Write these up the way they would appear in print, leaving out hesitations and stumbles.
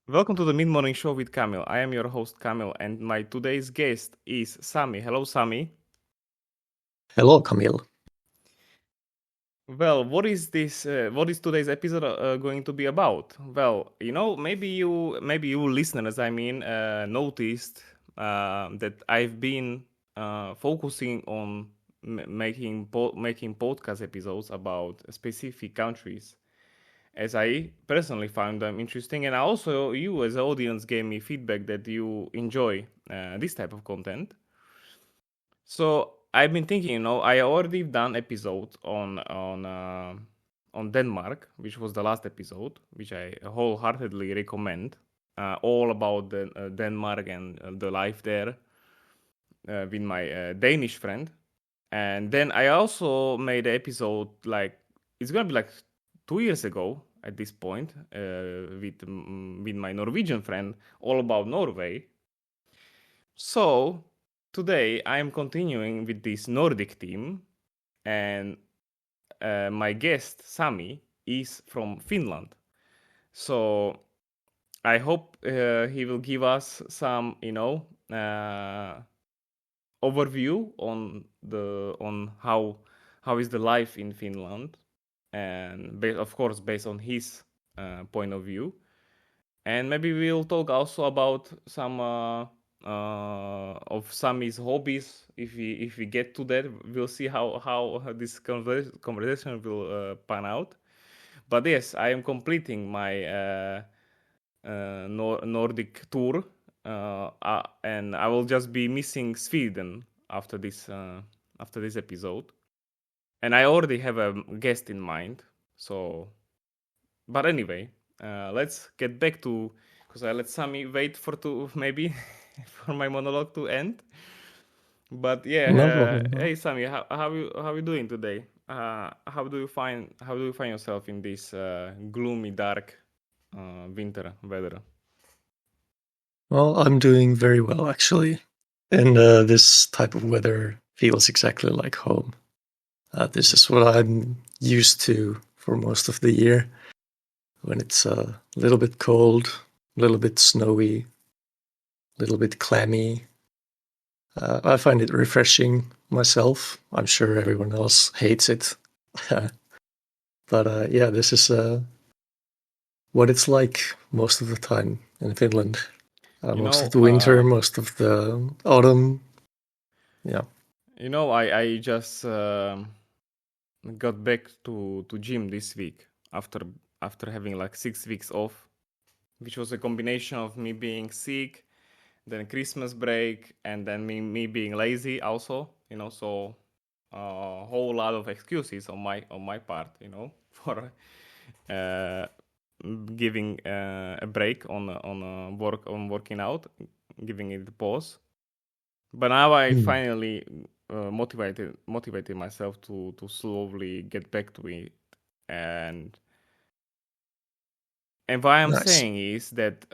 Welcome to the Mid Morning Show with Kamil. I am your host Kamil, and my today's guest is Sami. Hello, Sami. Hello, Kamil. Well, what is this? What is today's episode going to be about? Well, maybe you listeners, noticed that I've been focusing on making podcast episodes about specific countries, as I personally found them interesting, and also you as an audience gave me feedback that you enjoy this type of content. So I've been thinking, I already done episode on Denmark, which was the last episode, which I wholeheartedly recommend. All about Denmark and the life there with my Danish friend. And then I also made an episode like it's gonna be like 2 years ago at this point with my Norwegian friend, all about Norway. So today I am continuing with this Nordic theme, and my guest Sami is from Finland. So I hope he will give us some, overview on how is the life in Finland, and of course based on his point of view. And maybe we'll talk also about some of Sami's hobbies. If we get to that, we'll see how this conversation will pan out. But yes, I am completing my Nordic tour, and I will just be missing Sweden after this episode. And I already have a guest in mind. So, but anyway, let's get back to, because I let Sami wait for to maybe for my monologue to end. But yeah, No problem. hey Sami, how you doing today? How do you find yourself in this gloomy, dark winter weather? Well, I'm doing very well, actually. And this type of weather feels exactly like home. This is what I'm used to for most of the year, when it's a little bit cold, a little bit snowy, a little bit clammy. I find it refreshing myself. I'm sure everyone else hates it. But yeah, this is what it's like most of the time in Finland. You Most of know, the winter, most of the autumn. Yeah. I just got back to gym this week after having like 6 weeks off, which was a combination of me being sick, then Christmas break, and then me being lazy also. So a whole lot of excuses on my part, for uh, giving a break on working out, giving it a pause. But now I Mm. finally motivated myself to slowly get back to it, and what I'm Nice. saying is that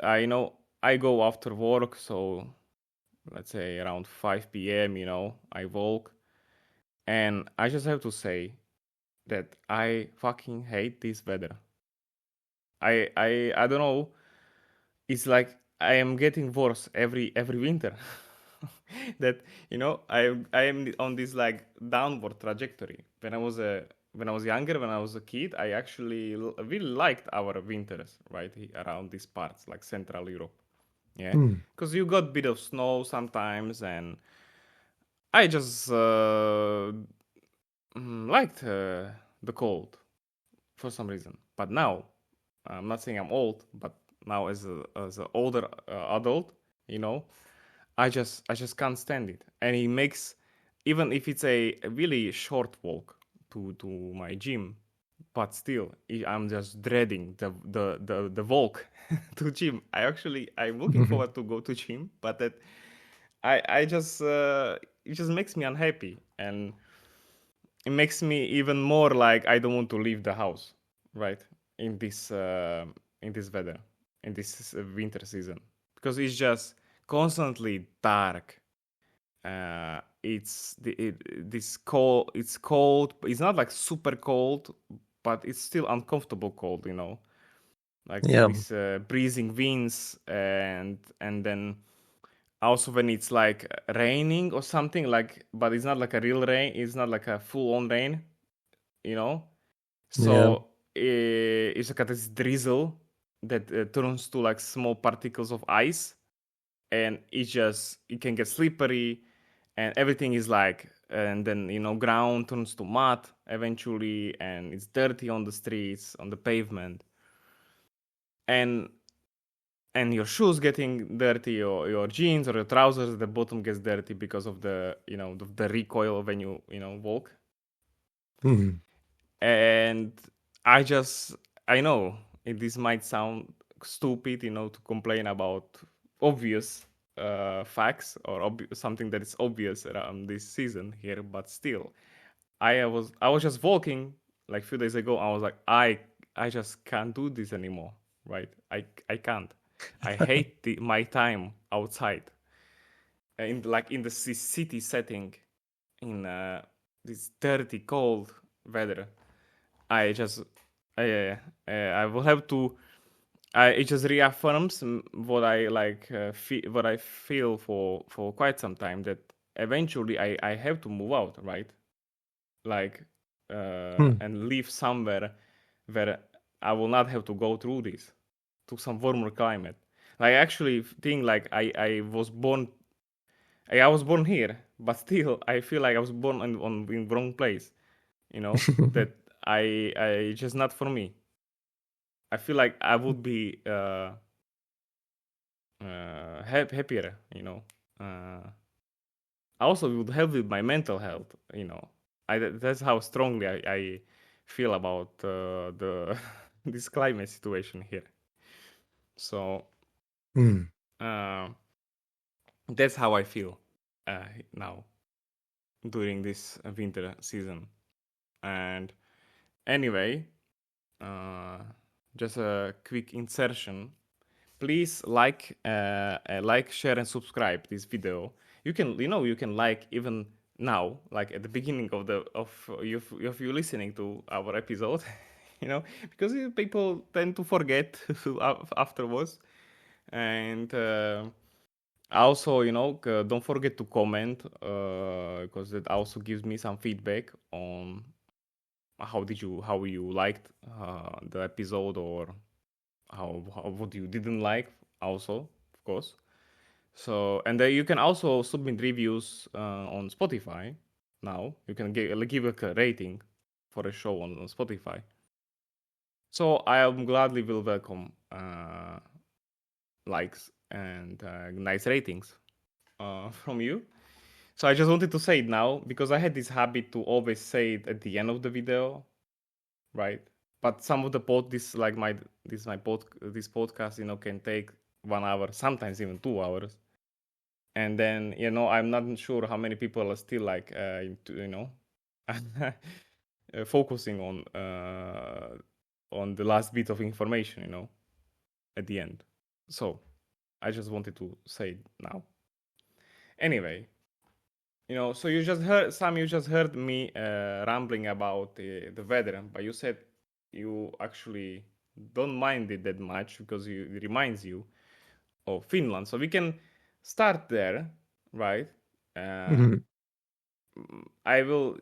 I go after work, so let's say around 5 p.m. I walk, and I just have to say that I fucking hate this weather. I don't know. It's like I am getting worse every winter. That I am on this like downward trajectory. When I was younger, when I was a kid, I actually really liked our winters right around these parts, like Central Europe. Yeah, Mm. because you got a bit of snow sometimes, and I just liked the cold for some reason. But now, I'm not saying I'm old, but now as an older adult, you know, I just can't stand it, and it makes, even if it's a really short walk to my gym, but still I'm just dreading the walk to gym. I'm looking forward to go to gym, but that I just it just makes me unhappy, and it makes me even more like I don't want to leave the house, right? In this weather, in this winter season, because it's just constantly dark. This cold. It's cold. It's not like super cold, but it's still uncomfortable cold. like Yeah. these breezing winds, and then also when it's like raining or something, like, but it's not like a real rain, it's not like a full-on rain, you know. Yeah. So it's like this drizzle that turns to like small particles of ice, and it can get slippery, and everything is like, and then ground turns to mud eventually, and it's dirty on the streets, on the pavement, and your shoes getting dirty, or your jeans or your trousers, the bottom gets dirty because of the the recoil when you walk. Mhm. And I know this might sound stupid, to complain about obvious facts, or something that is obvious around this season here, but still, I was just walking like a few days ago. I was like, I just can't do this anymore, right? I can't. I hate my time outside, in the city setting, in this dirty, cold weather. I just, I will have to. It just reaffirms what I like, what I feel for quite some time, that eventually I have to move out, right? Like, Hmm. and live somewhere where I will not have to go through this, to some warmer climate. Like, I actually think like I was born here, but still I feel like I was born in wrong place. That I just not for me. I feel like I would be happier. I also would help with my mental health. That's how strongly I feel about the this climate situation here. So Hmm. uh, that's how I feel now during this winter season. And anyway, uh, just a quick insertion. Please like, share, and subscribe this video. You can like even now, like at the beginning of you listening to our episode, because people tend to forget afterwards. And also, don't forget to comment, because that also gives me some feedback on how you liked the episode, or how what you didn't like also, of course. So, and you can also submit reviews on Spotify. Now you can give a rating for a show on Spotify. So I am gladly will welcome likes and nice ratings from you. So I just wanted to say it now, because I had this habit to always say it at the end of the video, right? But some of the this podcast, can take 1 hour, sometimes even 2 hours, and then I'm not sure how many people are still like focusing on the last bit of information, at the end. So I just wanted to say it now. Anyway, so you just heard me rambling about the weather, but you said you actually don't mind it that much, because it reminds you of Finland. So we can start there, right? Uh, Mhm. I will,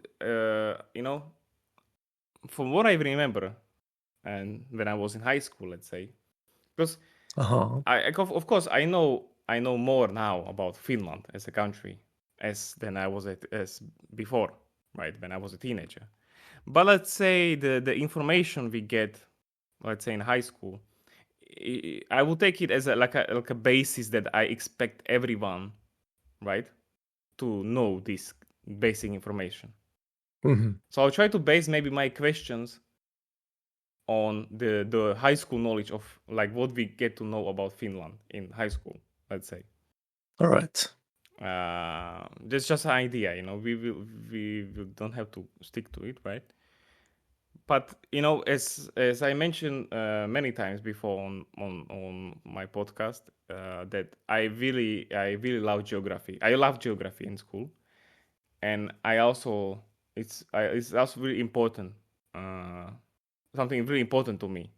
from what I remember, and when I was in high school, let's say, because Uh-huh. of course, I know more now about Finland as a country as than I was as before, right? When I was a teenager. But let's say the information we get, let's say in high school, I will take it as like a basis that I expect everyone, right, to know this basic information. Mhm. So I'll try to base maybe my questions on the high school knowledge of like what we get to know about Finland in high school, let's say. All right. That's just an idea, we don't have to stick to it, right? But as I mentioned many times before on my podcast, that I really love geography. I love geography in school, and it's also really important, uh, something really important to me,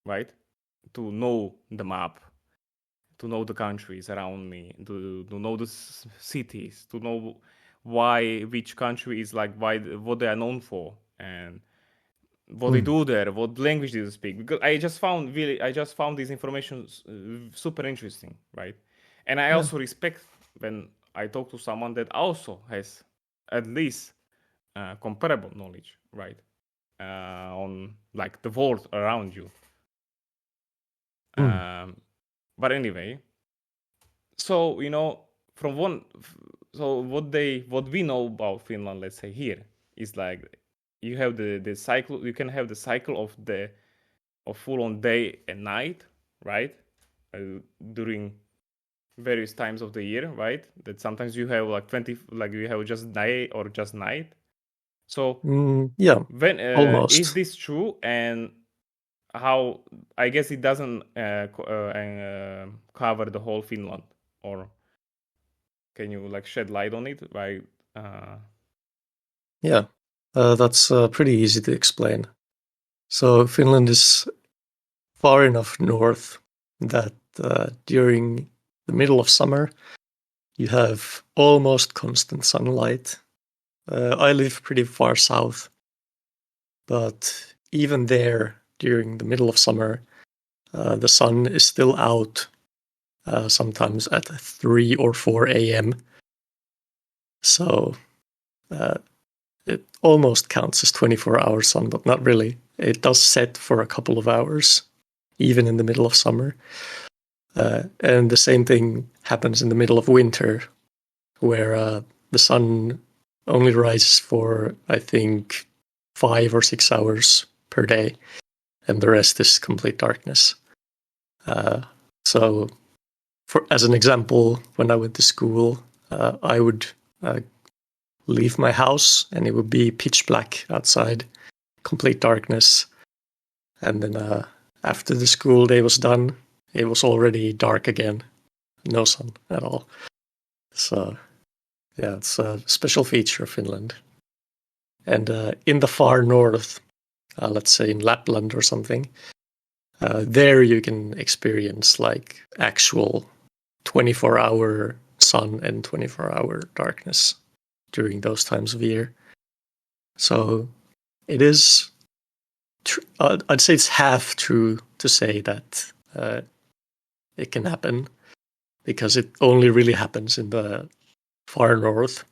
right? to know the map, to know the countries around me, to know the cities, to know why which country is like what they are known for, and what they do there, what language do they speak. Because I just found this information super interesting, right? And I also respect when I talk to someone that also has at least comparable knowledge, right, on like the world around you. But anyway, so from what we know about Finland, let's say here, is like you have the cycle. You can have the cycle of full on day and night, right? During various times of the year, right? That sometimes you have like 20, like you have just day or just night. So Yeah, when is almost. this true? And how? I guess it doesn't cover the whole Finland, or can you like shed light on it? Right? Yeah, that's pretty easy to explain. So Finland is far enough north that during the middle of summer, you have almost constant sunlight. I live pretty far south, but even there, during the middle of summer, the sun is still out, sometimes at 3 or 4 a.m. So it almost counts as 24-hour sun, but not really. It does set for a couple of hours, even in the middle of summer. And the same thing happens in the middle of winter, where the sun only rises for, I think, 5 or 6 hours per day, and the rest is complete darkness. So, as an example, when I went to school, I would leave my house and it would be pitch black outside, complete darkness. And then after the school day was done, it was already dark again, no sun at all. So, yeah, it's a special feature of Finland. And in the far north, let's say in Lapland or something, there you can experience like actual 24-hour sun and 24-hour darkness during those times of year. So it is, I'd say it's half true to say that it can happen, because it only really happens in the far north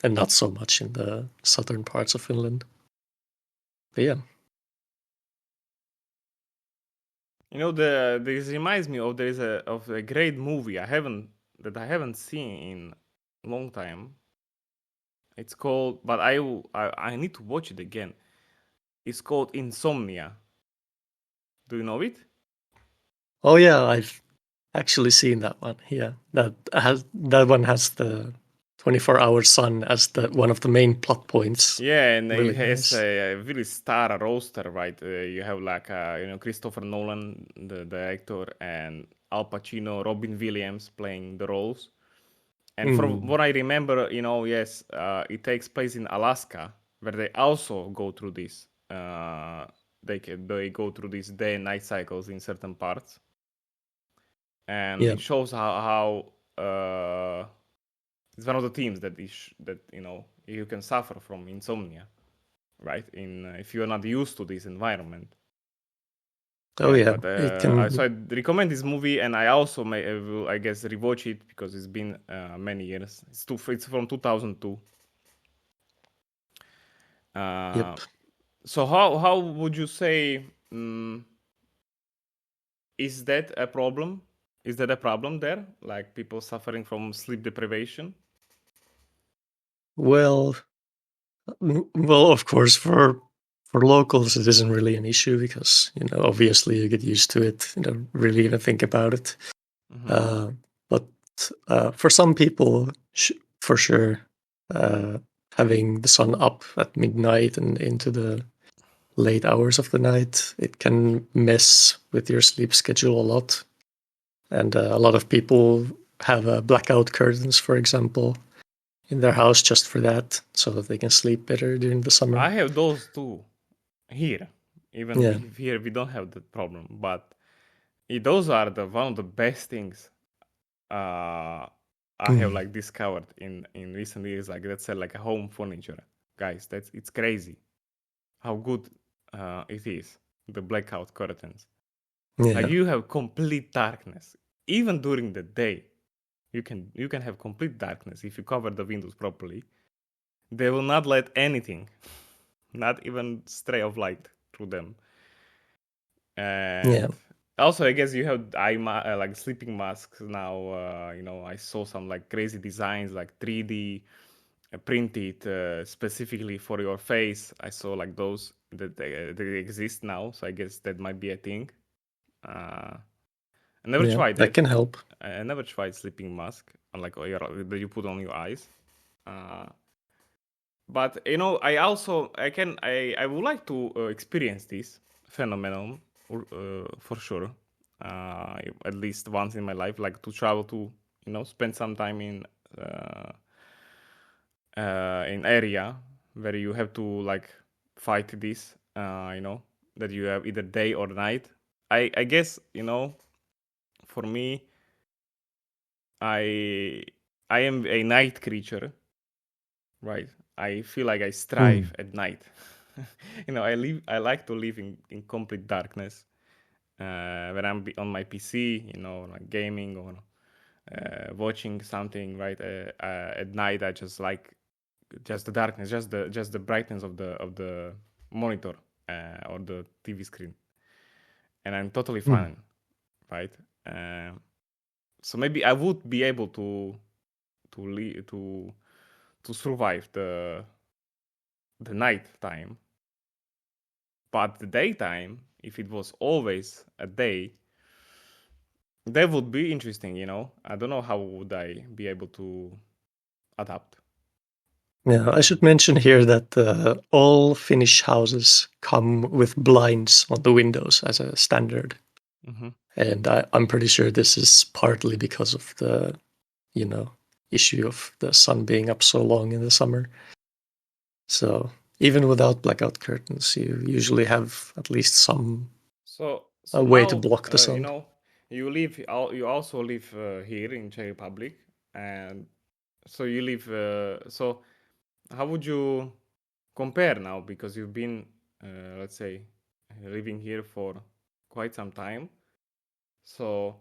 and not so much in the southern parts of Finland. But yeah. This reminds me of a great movie I haven't seen in a long time. It's called, but I need to watch it again. It's called Insomnia. Do you know it? Oh yeah, I've actually seen that one. Yeah, that one has the 24-hour sun as the one of the main plot points. Yeah, and Really it has nice. a really star roster, right? You have like Christopher Nolan, the director, and Al Pacino, Robin Williams playing the roles. And from what I remember, yes, it takes place in Alaska, where they also go through this. They go through these day and night cycles in certain parts, and Yeah. it shows how it's one of the themes that you can suffer from insomnia, right? If you're not used to this environment. Oh yeah, But it can. so I recommend this movie, and I also will, I guess, rewatch it because it's been many years. It's from 2002. Yep. So how would you say, is that a problem? Is that a problem there? Like people suffering from sleep deprivation? Well, of course, for locals, it isn't really an issue because obviously you get used to it. You don't really even think about it. But for some people, for sure, having the sun up at midnight and into the late hours of the night, it can mess with your sleep schedule a lot. And a lot of people have blackout curtains, for example, in their house just for that, so that they can sleep better during the summer. I have those too here. Even Yeah. here we don't have that problem, but those are the one of the best things I have like discovered in recent years. Like let's say like a home furniture, guys. It's crazy how good it is. The blackout curtains. Like Yeah. you have complete darkness even during the day. You can have complete darkness if you cover the windows properly. They will not let anything, not even stray of light through them. And Yeah. also, I guess you have like sleeping masks now. I saw some like crazy designs, like 3D printed specifically for your face. I saw like those that they exist now, so I guess that might be a thing. I never Yeah. tried That it. can help. I never tried sleeping mask, unlike that you put on your eyes. Uh, but I would like to experience this phenomenon for sure. At least once in my life, like to travel to spend some time in area where you have to like fight this. That you have either day or night. I guess for me, I I am a night creature, right? I feel like I strive at night. I like to live in complete darkness. When I'm on my PC, like gaming or watching something, right? At night, I just like just the darkness, just the brightness of the monitor or the TV screen, and I'm totally fine, right? So maybe I would be able to survive the night time, but the daytime, if it was always a day, that would be interesting. I don't know how would I be able to adapt. Yeah, I should mention here that all Finnish houses come with blinds on the windows as a standard. Mm-hmm. And I'm pretty sure this is partly because of the, issue of the sun being up so long in the summer. So even without blackout curtains, you usually have at least some So a way to now, block the sun. you also live here in Czech Republic, and so you live. So how would you compare now? Because you've been, let's say, living here for quite some time. So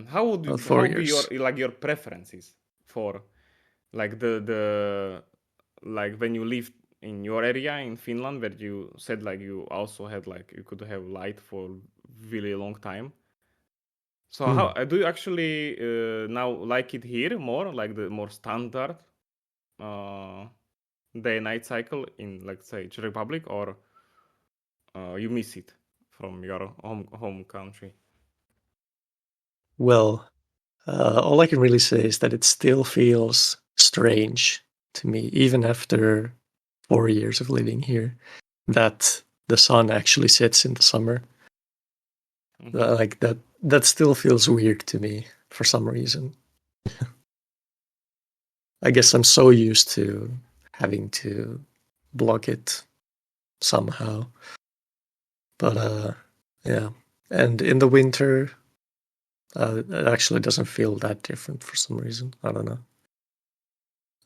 how 4 would be your years. like your preferences for like the like when you lived in your area in Finland, where you said like you also had like you could have light for really long time. So how do you actually now like it here more, like the more standard uh, day night cycle in, like, say, Czech Republic, or you miss it from your home country? Well, all I can really say is that it still feels strange to me, even after 4 years of living here, that the sun actually sets in the summer. Mm-hmm. Like that still feels weird to me for some reason. I guess I'm so used to having to block it somehow. But yeah. And in the winter, it actually doesn't feel that different for some reason. I don't know.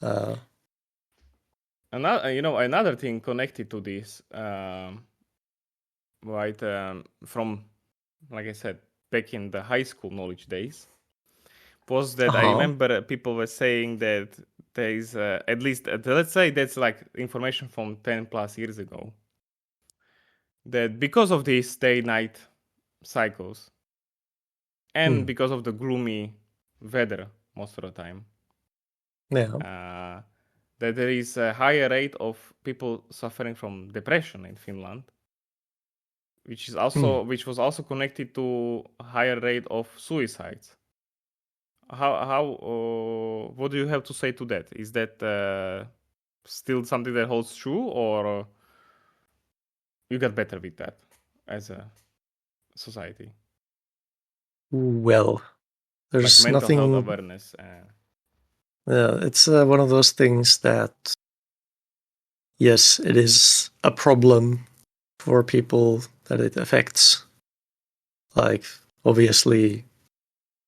Uh, Another thing connected to this, right, from, like I said, back in the high school knowledge days, was that I uh-huh. remember people were saying that there is at least, let's say that's like information from 10 plus years ago, that because of these day night cycles and because of the gloomy weather most of the time, Yeah. that there is a higher rate of people suffering from depression in Finland, which was also connected to a higher rate of suicides. How what do you have to say to that? Is that still something that holds true, or you got better with that as a society, Well, like there's mental health nothing. awareness? It's one of those things that, yes, it is a problem for people that it affects. Like, obviously,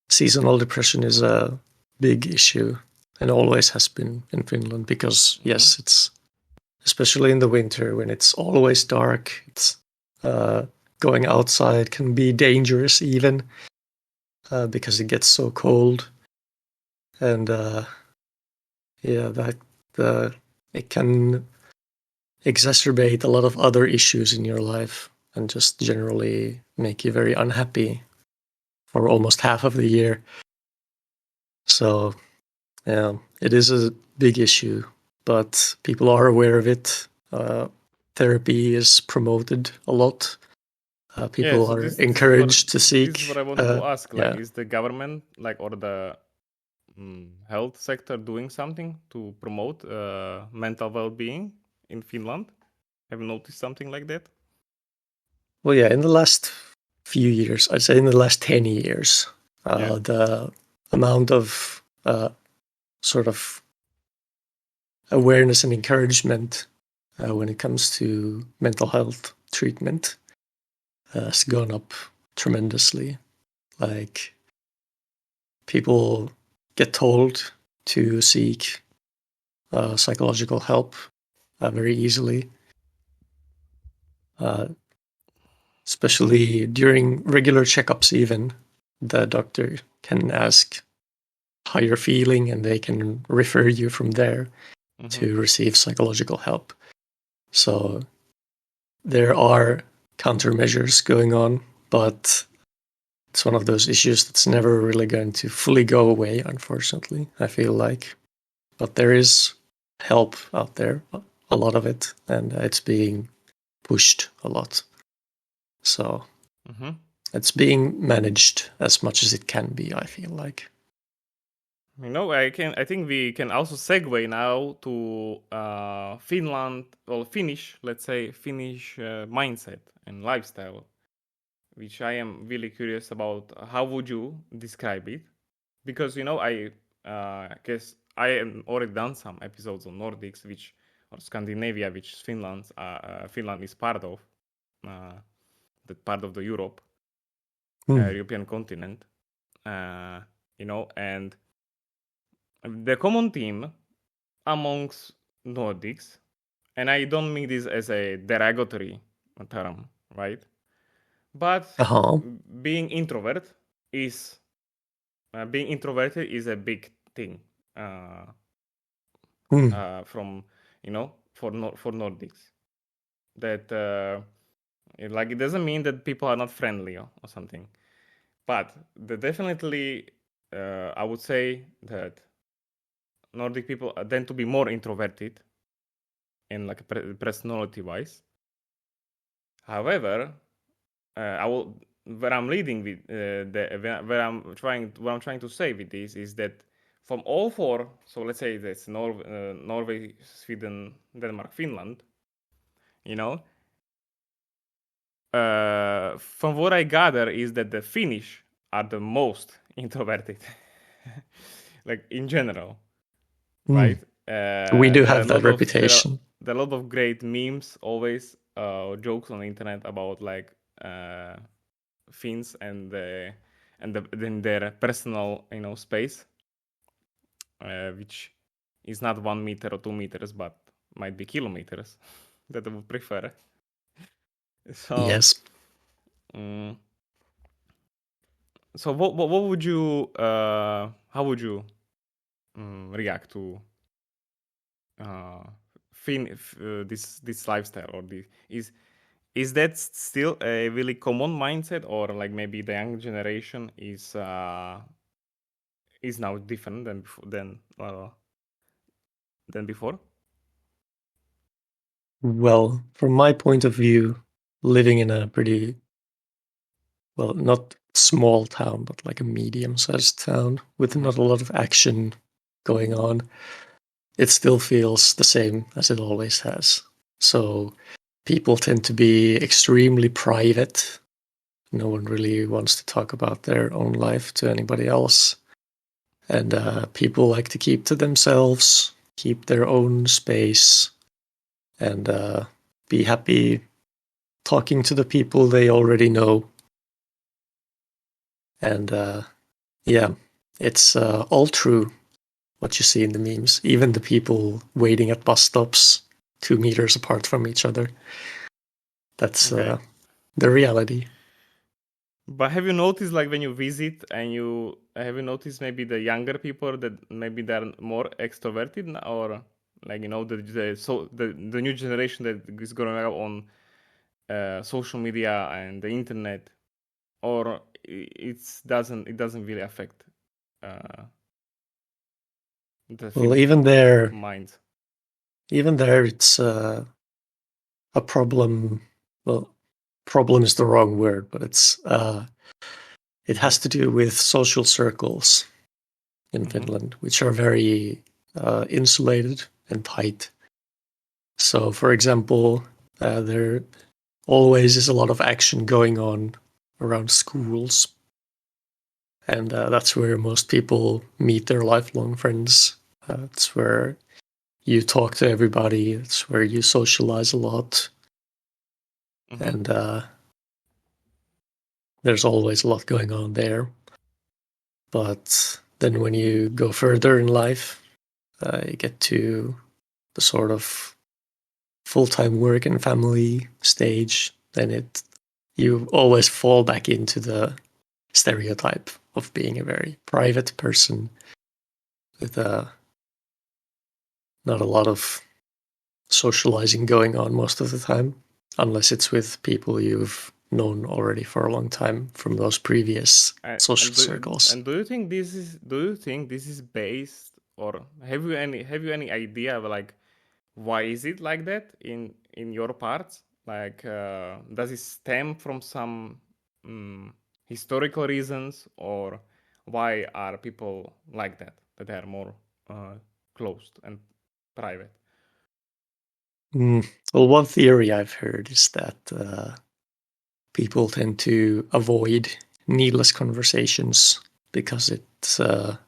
seasonal depression is a big issue and always has been in Finland because, yes, it's especially in the winter when it's always dark. It's going outside can be dangerous even because it gets so cold, and yeah, that it can exacerbate a lot of other issues in your life and just generally make you very unhappy for almost half of the year. So yeah, it is a big issue, but people are aware of it. Therapy is promoted a lot. Yeah, People so are what encouraged to this is what seek. I wanted to ask. Like, Yeah. is the government like or the health sector doing something to promote mental well-being in Finland? Have you noticed something like that? Well, yeah, in the last few years, I'd say in the last 10 years, Yeah. the amount of sort of awareness and encouragement when it comes to mental health treatment has gone up tremendously. Like, people get told to seek psychological help very easily, especially during regular checkups. Even the doctor can ask how you're feeling, and they can refer you from there Mm-hmm. to receive psychological help. So there are countermeasures going on, but it's one of those issues that's never really going to fully go away, unfortunately, I feel like. But there is help out there, a lot of it, and it's being pushed a lot. So Mm-hmm. it's being managed as much as it can be, I feel like. I think we can also segue now to Finland or Finnish, let's say Finnish mindset and lifestyle, which I am really curious about. How would you describe it? Because I guess I am already done some episodes on Nordics, which or Scandinavia, which Finland is part of, that part of the European continent. And the common theme amongst Nordics, and I don't mean this as a derogatory term, right? But Uh-huh. being introvert is being introverted is a big thing from for Nordics. That it doesn't mean that people are not friendly or something, but definitely I would say that Nordic people tend to be more introverted in like personality wise. However, I will where I'm leading with what I'm trying to say with this is that from all four, so let's say that's Norway, Sweden, Denmark, Finland, you know, from what I gather is that the Finnish are the most introverted, like in general, right? We do There are a have that lot of reputation. there are a lot of great memes always, jokes on the internet about like Finns and their personal space, which is not 1 meter or 2 meters, but might be kilometers that I would prefer. So, Yes. um, so what would you how would you react to uh, this lifestyle or this is that still a really common mindset, or like maybe the young generation is now different than before? Well, from my point of view, living in a pretty, well, not small town, but like a medium-sized town with not a lot of action going on, it still feels the same as it always has. So people tend to be extremely private. No one really wants to talk about their own life to anybody else. And people like to keep to themselves, keep their own space, and be happy talking to the people they already know. And yeah, it's all true what you see in the memes. Even the people waiting at bus stops 2 meters apart from each other. That's Okay. the reality. But have you noticed, like, when you visit and you have you noticed maybe the younger people that maybe they're more extroverted or like the new generation that is growing up on social media and the internet, or it doesn't really affect uh, the Well, Finnish minds. even there, it's a problem. Well, problem is the wrong word, but it has to do with social circles in Finland, which are very insulated and tight. So, for example, there always is a lot of action going on around schools, and that's where most people meet their lifelong friends. It's where you talk to everybody. It's where you socialize a lot, and there's always a lot going on there. But then when you go further in life, you get to the sort of full-time work and family stage, then you always fall back into the stereotype of being a very private person with not a lot of socializing going on most of the time, unless it's with people you've known already for a long time from those previous social circles. And do you think this is based, or have you any idea of, like, why is it like that in your parts? Like, does it stem from some historical reasons, or why are people like that they are more closed and private? Well, one theory I've heard is that people tend to avoid needless conversations because it's a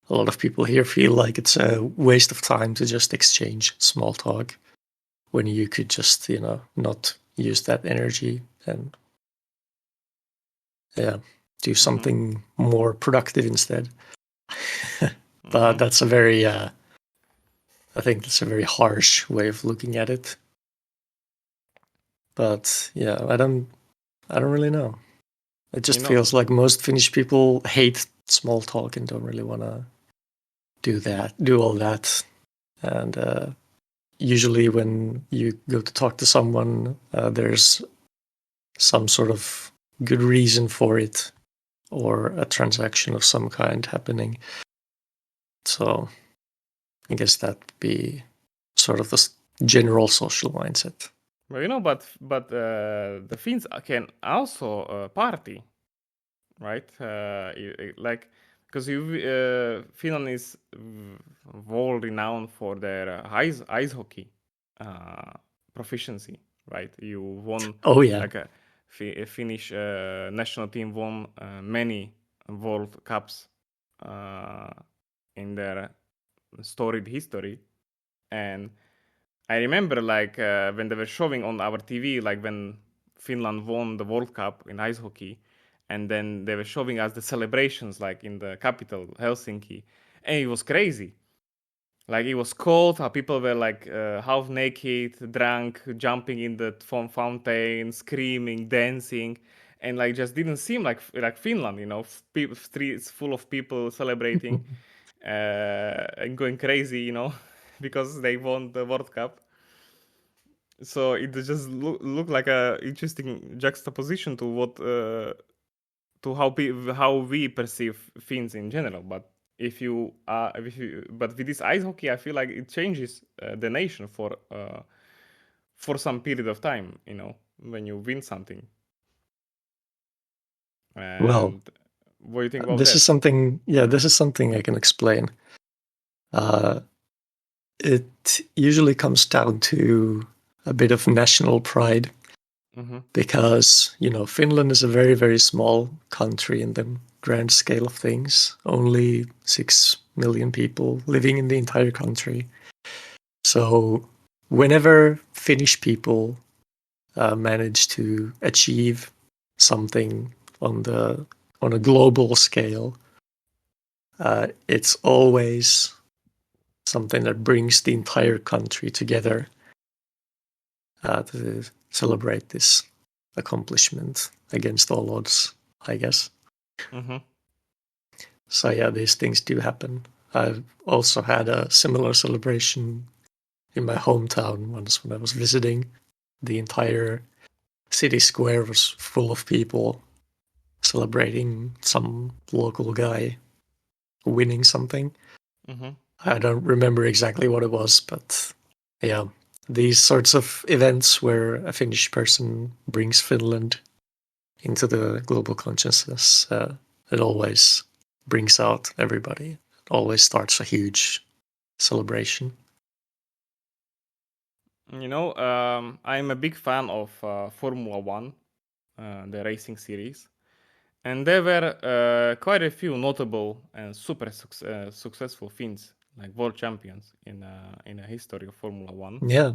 lot of people here feel like it's a waste of time to just exchange small talk when you could just, not use that energy and do something more productive instead. But that's I think that's a very harsh way of looking at it. But yeah, I don't really know. It just feels like most Finnish people hate small talk and don't really want to do all that. And usually when you go to talk to someone, there's some sort of good reason for it or a transaction of some kind happening. So I guess that would be sort of the general social mindset. Well, but the Finns can also party, right? Like, because Finland is world renowned for their ice hockey proficiency, right? You won. Oh yeah. Like a Finnish national team won many World Cups in their storied history, and I remember, like, when they were showing on our TV, like when Finland won the World Cup in ice hockey, and then they were showing us the celebrations, like in the capital, Helsinki, and it was crazy. Like, it was cold, how people were like half naked, drunk, jumping in the fountain, screaming, dancing, and like just didn't seem like Finland, streets full of people celebrating and going crazy, because they won the World Cup. So it just looked like a interesting juxtaposition to what to how we perceive Finns in general. But but with this ice hockey, I feel like it changes the nation for some period of time. When you win something. Well, And what do you think about this that? is something. Yeah, this is something I can explain. It usually comes down to a bit of national pride because, Finland is a very, very small country in the grand scale of things. Only 6 million people living in the entire country. So whenever Finnish people manage to achieve something on the on a global scale, it's always something that brings the entire country together to celebrate this accomplishment against all odds, I guess. Mm-hmm. So yeah, these things do happen. I've also had a similar celebration in my hometown once when I was visiting. The entire city square was full of people celebrating some local guy winning something. Mm-hmm. I don't remember exactly what it was, but yeah, these sorts of events where a Finnish person brings Finland into the global consciousness, it always brings out everybody. It always starts a huge celebration. I'm a big fan of Formula One, the racing series, and there were quite a few notable and super successful Finns, like world champions in a history of Formula One. Yeah.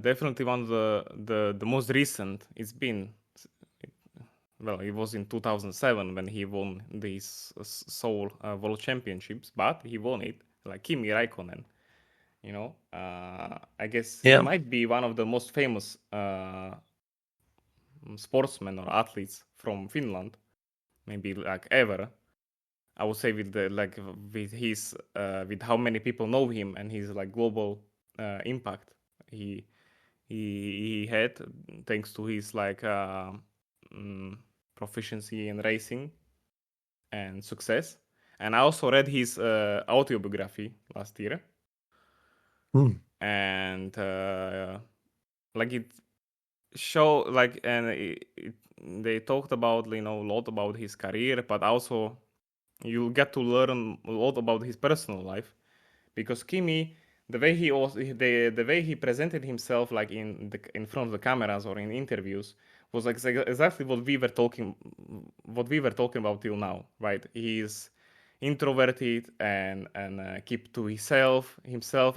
Definitely one of the most recent. It's been it was in 2007 when he won these Seoul World Championships, but he won it like Kimi Raikkonen. I guess he Yeah. might be one of the most famous sportsmen or athletes from Finland, maybe like ever. I would say with with how many people know him and his like global impact he had thanks to his like proficiency in racing and success. And I also read his autobiography last year, and like it show like they talked about a lot about his career, but also you get to learn a lot about his personal life, because Kimi, the way he was, the way he presented himself, like in front of the cameras or in interviews, was like exactly what we were talking about till now, right? He's introverted and keep to himself,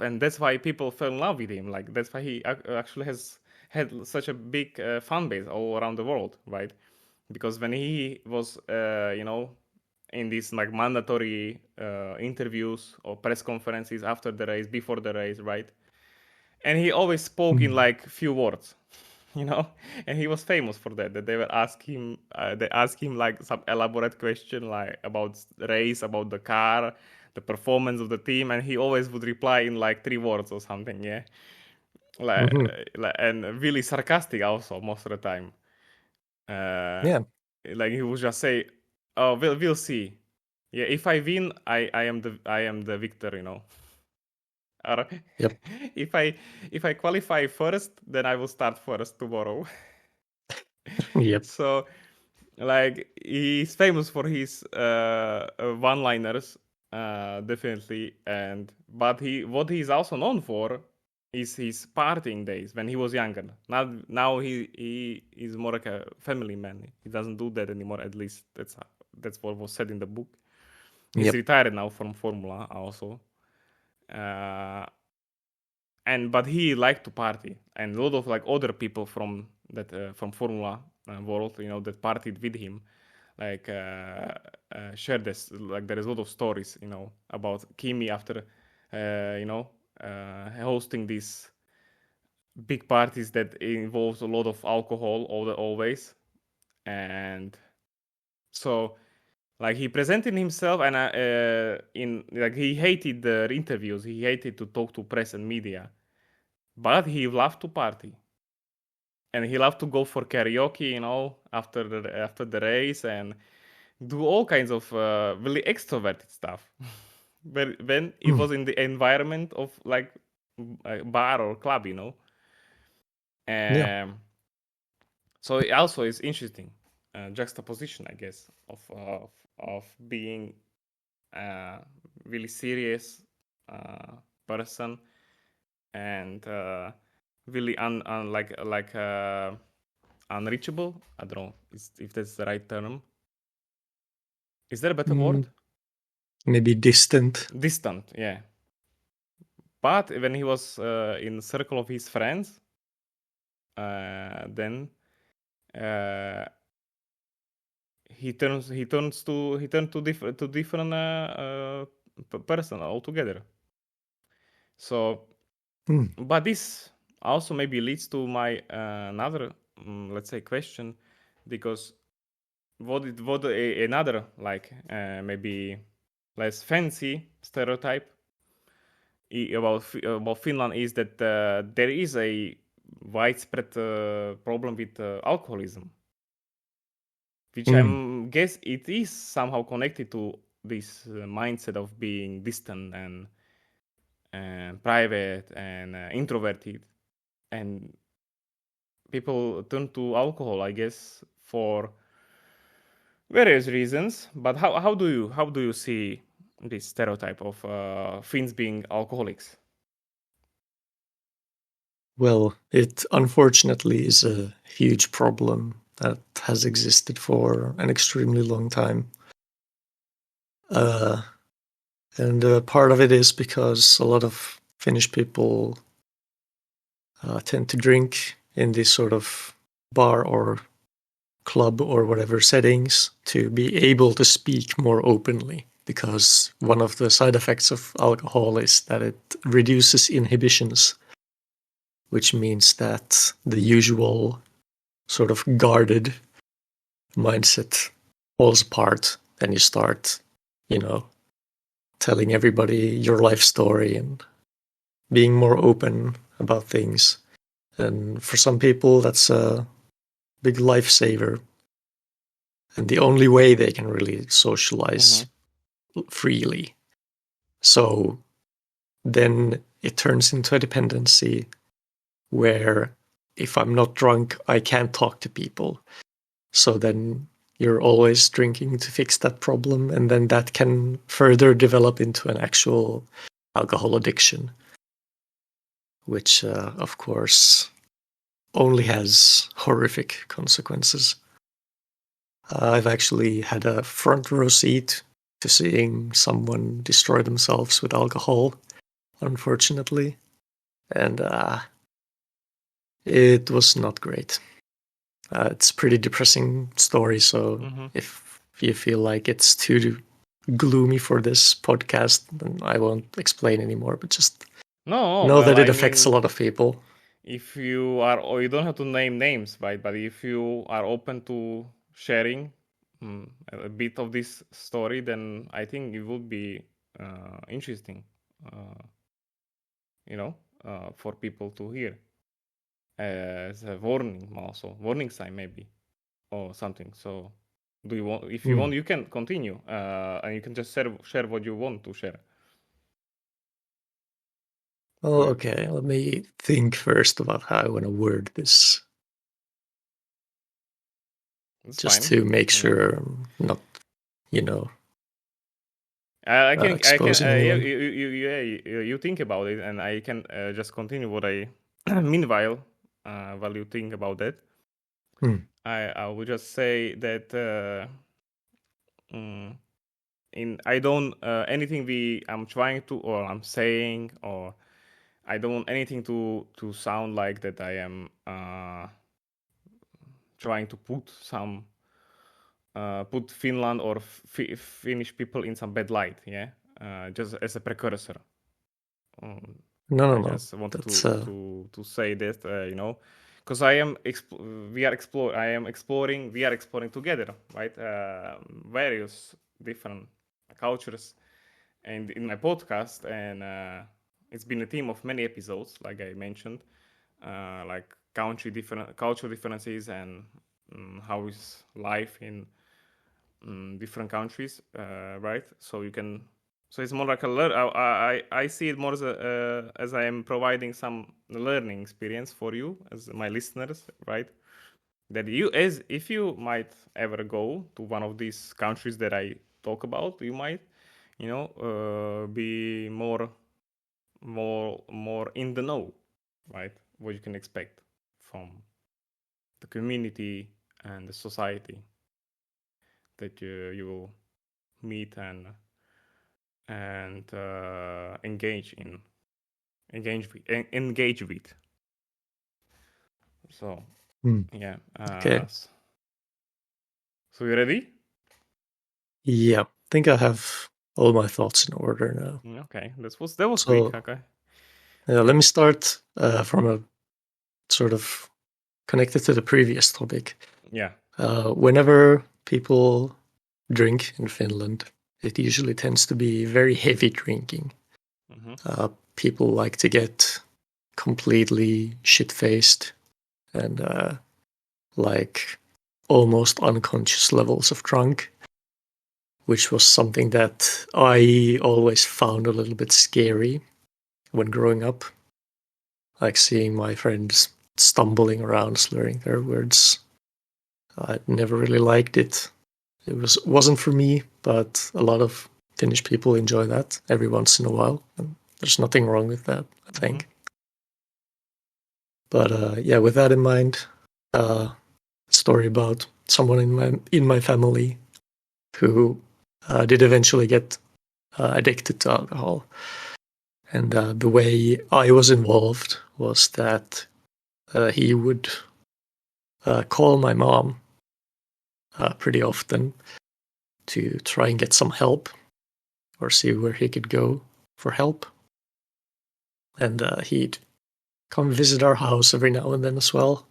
and that's why people fell in love with him. Like that's why he actually has had such a big fan base all around the world, right? Because when he was, in these like mandatory interviews or press conferences after the race, before the race, right? And he always spoke in like few words, you know, and he was famous for that. That they would they ask him like some elaborate question like about the race, about the car, the performance of the team, and he always would reply in like 3 words or something, yeah. Like, and really sarcastic also most of the time. Yeah. Like he would just say, "Oh, we'll see. Yeah, if I win, I am the victor, you know." Or Yep. if I qualify first, then I will start first tomorrow. Yep. So like he's famous for his one-liners, definitely. And but what he's also known for is his partying days when he was younger. Now he is more like a family man. He doesn't do that anymore. At least that's what was said in the book. He's Yep. retired now from Formula also. Uh, and but he liked to party, and a lot of like other people from Formula world, that partied with him, like share this. Like there is a lot of stories, about Kimi after, hosting these big parties that involves a lot of alcohol, always, and so like he presented himself, and in like he hated the interviews, he hated to talk to press and media, but he loved to party. And he loved to go for karaoke, after the race, and do all kinds of really extroverted stuff. When it was in the environment of like a bar or club, Yeah. Um, so it also is interesting juxtaposition, I guess, of being a really serious person and really unreachable. I don't know if that's the right term. Is there a better word? Maybe distant. Distant, yeah. But when he was in the circle of his friends, then uh, he turned to different person altogether. So, but this also maybe leads to my another let's say question, because another like maybe less fancy stereotype about Finland is that there is a widespread problem with alcoholism, which I guess it is somehow connected to this mindset of being distant and private and introverted, and people turn to alcohol, I guess, for various reasons. But how do you see this stereotype of Finns being alcoholics? Well, it unfortunately is a huge problem that has existed for an extremely long time. And part of it is because a lot of Finnish people tend to drink in this sort of bar or club or whatever settings to be able to speak more openly. Because one of the side effects of alcohol is that it reduces inhibitions, which means that the usual sort of guarded mindset falls apart and you start, telling everybody your life story and being more open about things. And for some people, that's a big lifesaver. And the only way they can really socialize freely. So then it turns into a dependency where if I'm not drunk, I can't talk to people. So then you're always drinking to fix that problem. And then that can further develop into an actual alcohol addiction, which, of course, only has horrific consequences. I've actually had a front row seat to seeing someone destroy themselves with alcohol, unfortunately. And it was not great. It's a pretty depressing story, so if you feel like it's too gloomy for this podcast, then I won't explain anymore, but just know that it affects a lot of people. If you are, or you don't have to name names, right? But if you are open to sharing a bit of this story, then I think it would be interesting, for people to hear as a warning sign maybe, or something. So, do you want? If you want, you can continue, and you can just share what you want to share. Oh, okay. Let me think first about how I want to word this. It's just fine. to make sure I'm not, exposing anyone. You think about it, and I can just continue what I. Meanwhile, while you think about that, I would just say that I don't anything I'm trying to, or I'm saying, or I don't want anything to sound like that I am trying to put Finland or Finnish people in some bad light, yeah, just as a precursor. No. I just wanted to say this, because I am we are exploring together, right? Various different cultures, and in my podcast, and it's been a theme of many episodes, like I mentioned, like cultural differences and how is life in different countries, right? So you can. So it's more like a I see it more as I am providing some learning experience for you as my listeners, right? That as if you might ever go to one of these countries that I talk about, you might, be more in the know, right? What you can expect from the community and the society that you will meet and engage with. So yeah. Okay. So you ready? Yeah, I think I have all my thoughts in order now. Okay, that was quick. So Okay. let me start from a sort of connected to the previous topic. Yeah. Whenever people drink in Finland, it usually tends to be very heavy drinking. Mm-hmm. People like to get completely shit faced and like almost unconscious levels of drunk, which was something that I always found a little bit scary when growing up. Like seeing my friends stumbling around, slurring their words. I never really liked it. Wasn't for me, but a lot of Finnish people enjoy that every once in a while, and there's nothing wrong with that, I Mm-hmm. think. But yeah, with that in mind, story about someone in my family who did eventually get addicted to alcohol, and the way I was involved was that he would call my mom pretty often to try and get some help or see where he could go for help. And he'd come visit our house every now and then as well.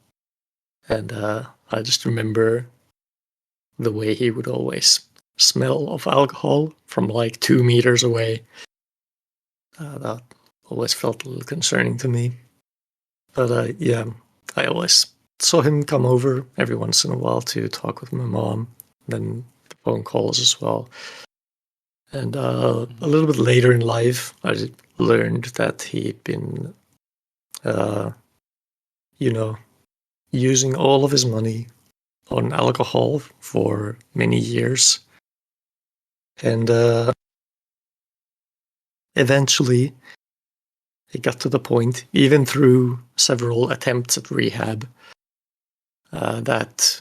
And I just remember the way he would always smell of alcohol from like 2 meters away. That always felt a little concerning to me. But yeah, I always saw him come over every once in a while to talk with my mom, then the phone calls as well. And a Mm-hmm. little bit later in life, I learned that he'd been, uh, you know, using all of his money on alcohol for many years. And eventually, it got to the point, even through several attempts at rehab, that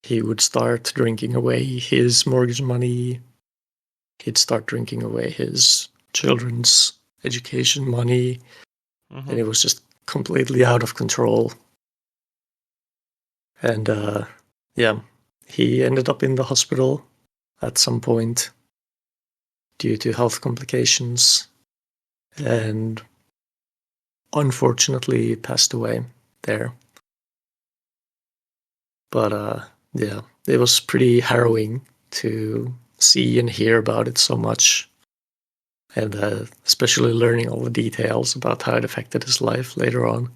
he would start drinking away his mortgage money. He'd start drinking away his children's education money. Mm-hmm. And it was just completely out of control. And yeah, he ended up in the hospital at some point due to health complications and unfortunately passed away there. But yeah, it was pretty harrowing to see and hear about it so much. And especially learning all the details about how it affected his life later on.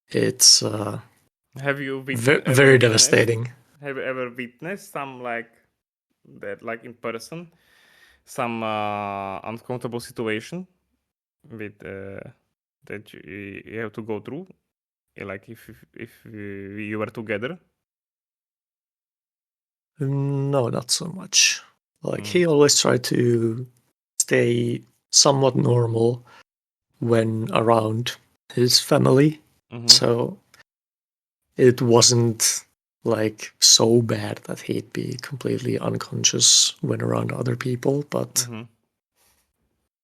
It's Have you ever very witnessed? devastating. Have you ever witnessed some like that, like in person, some uncomfortable situation with that you have to go through? Like if you were together. No, not so much. Like Mm. he always tried to stay somewhat normal when around his family. Mm-hmm. So it wasn't like so bad that he'd be completely unconscious when around other people. But Mm-hmm.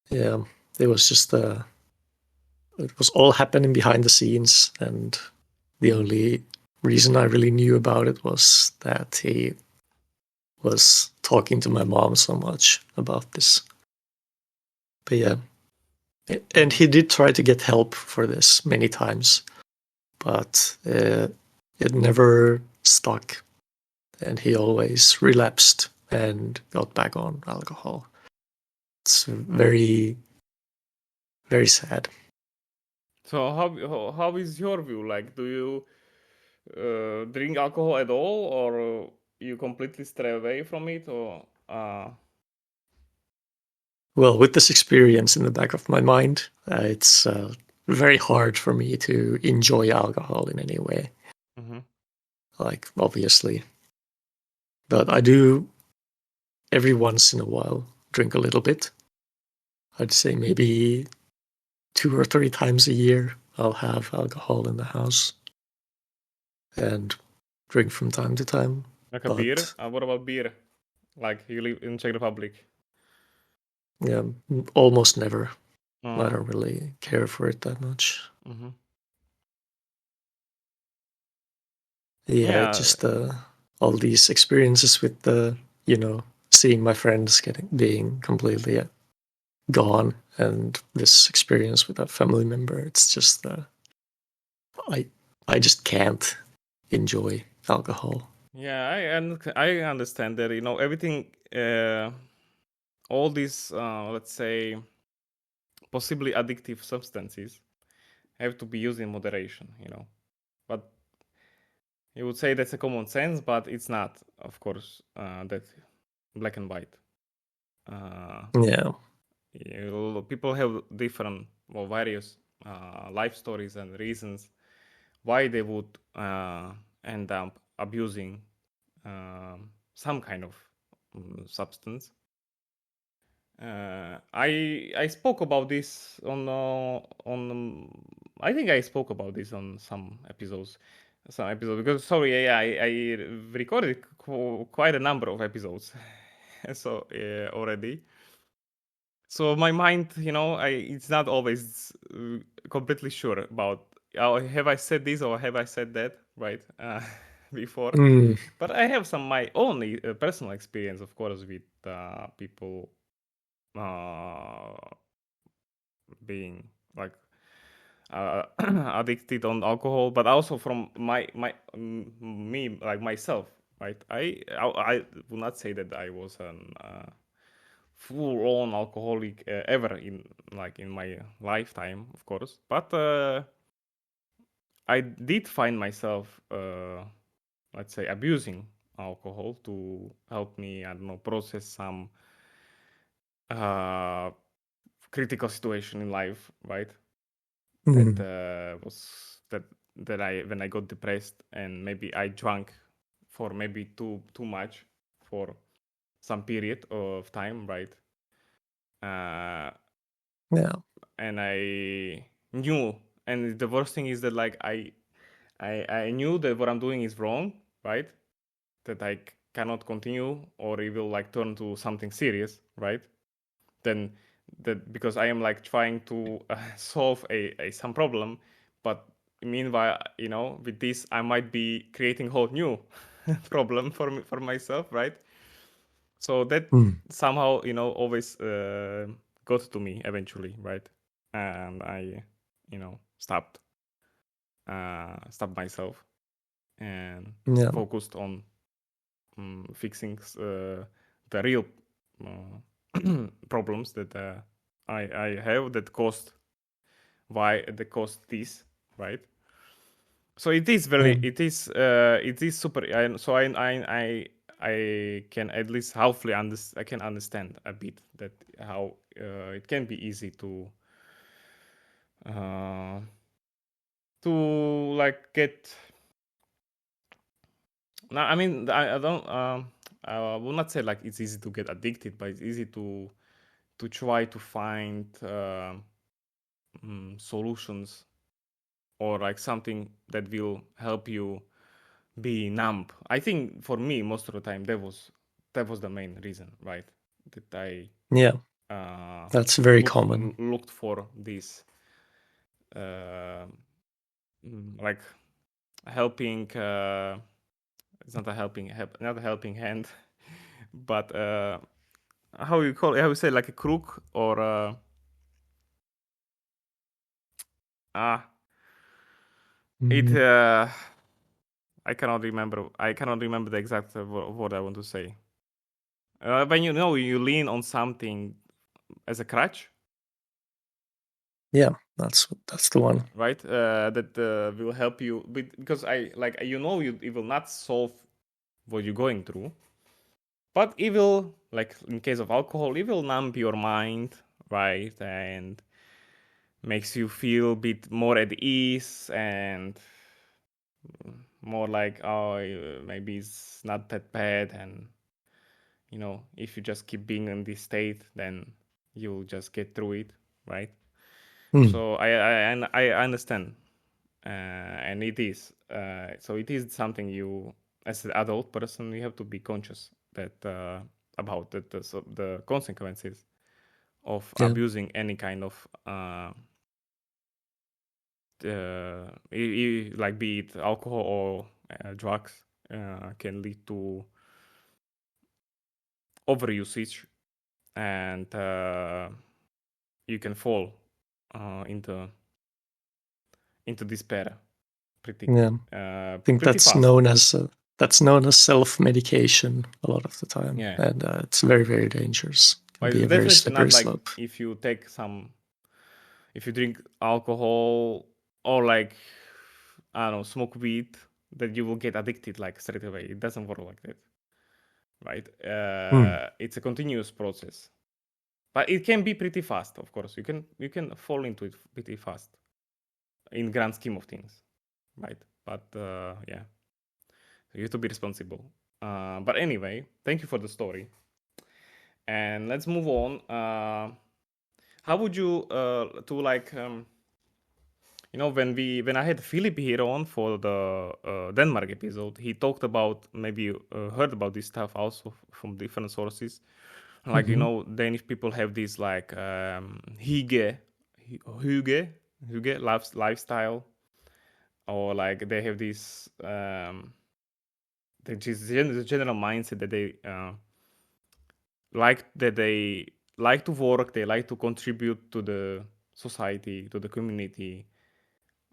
yeah, it was just it was all happening behind the scenes. And the only reason I really knew about it was that he was talking to my mom so much about this. But yeah, and Mm-hmm. he did try to get help for this many times, but it never stuck. And he always relapsed and got back on alcohol. It's very, very sad. So how is your view? Like, do you drink alcohol at all, or you completely stray away from it, or Well, with this experience in the back of my mind, it's very hard for me to enjoy alcohol in any way. mm-hmm. Like, obviously. But I do every once in a while drink a little bit. I'd say maybe 2 or 3 times a year I'll have alcohol in the house and drink from time to time. Like a beer? But What about beer? Like you live in Czech Republic. yeah, almost never. I Uh, don't really care for it that much. mm-hmm. Yeah, Yeah. just all these experiences with the, you know, seeing my friends being completely gone, and this experience with a family member, it's just I just can't enjoy alcohol. Yeah, I understand that, everything, all these, let's say, possibly addictive substances have to be used in moderation, but you would say that's a common sense, but it's not, of course, that black and white. Yeah. People have different or various life stories and reasons why they would end up abusing some kind of substance. I spoke about this on I think I spoke about this on some episodes, because sorry, I recorded quite a number of episodes, so already. So my mind, it's not always completely sure about, have I said this or have I said that, right? Before. Mm. But I have my own personal experience, of course, with people uh, being like addicted on alcohol, but also from me, like myself, right? I would not say that I was an full-on alcoholic ever in my lifetime, of course, but I did find myself, let's say, abusing alcohol to help me, I don't know, process some uh, critical situation in life, right? That Mm. was that I when I got depressed and maybe I drank for maybe too much for some period of time, right? Yeah. And I knew, and the worst thing is that like I knew that what I'm doing is wrong, right? That I cannot continue or it will like turn to something serious, right? Then that because I am like trying to solve a some problem, but meanwhile, with this I might be creating a whole new problem for myself, right? So that Mm. somehow, always got to me eventually, right? And I, stopped myself and Yeah. focused on fixing the real problems that I have that caused this, right? So it is very, Mm. it is super. So I can at least hopefully I can understand a bit that how it can be easy uh, to like get. No, I mean I don't. I will not say like it's easy to get addicted, but it's easy to try to find solutions or like something that will help you be numb. I think for me, most of the time, that was the main reason, right? That I Yeah. That's very common. looked for this, uh, like helping. It's not a not a helping hand, but how you call it? How you say like a crook or ah it. Mm. I cannot remember. I cannot remember the exact word I want to say. When you lean on something as a crutch, Yeah, that's the one. right? That will help you because I like it will not solve what you're going through, but it will, like in case of alcohol, it will numb your mind, right? And makes you feel a bit more at ease and more like, oh, maybe it's not that bad, and if you just keep being in this state, then you'll just get through it, right? Mm. So I understand, and it is so it is something you, as an adult person, you have to be conscious that about the consequences of Yeah. abusing any kind of like be it alcohol or drugs can lead to overusage, and you can fall into despair pretty I think pretty that's fast. known as self-medication a lot of the time, Yeah. and it's very, very dangerous. It can But be it's a very definitely slippery not like slope. if you drink alcohol or like, I don't know, smoke weed, that you will get addicted like straight away. It doesn't work like that, right? It's a continuous process, but it can be pretty fast. Of course, you can fall into it pretty fast in grand scheme of things, right? But yeah, you have to be responsible. But anyway, thank you for the story, and let's move on. How would you to like when I had Philip here on for the Denmark episode, he talked about, maybe you heard about this stuff also from different sources. Like Danish people have this like hygge lifestyle, or like they have this the general mindset that they like to work, they like to contribute to the society, to the community,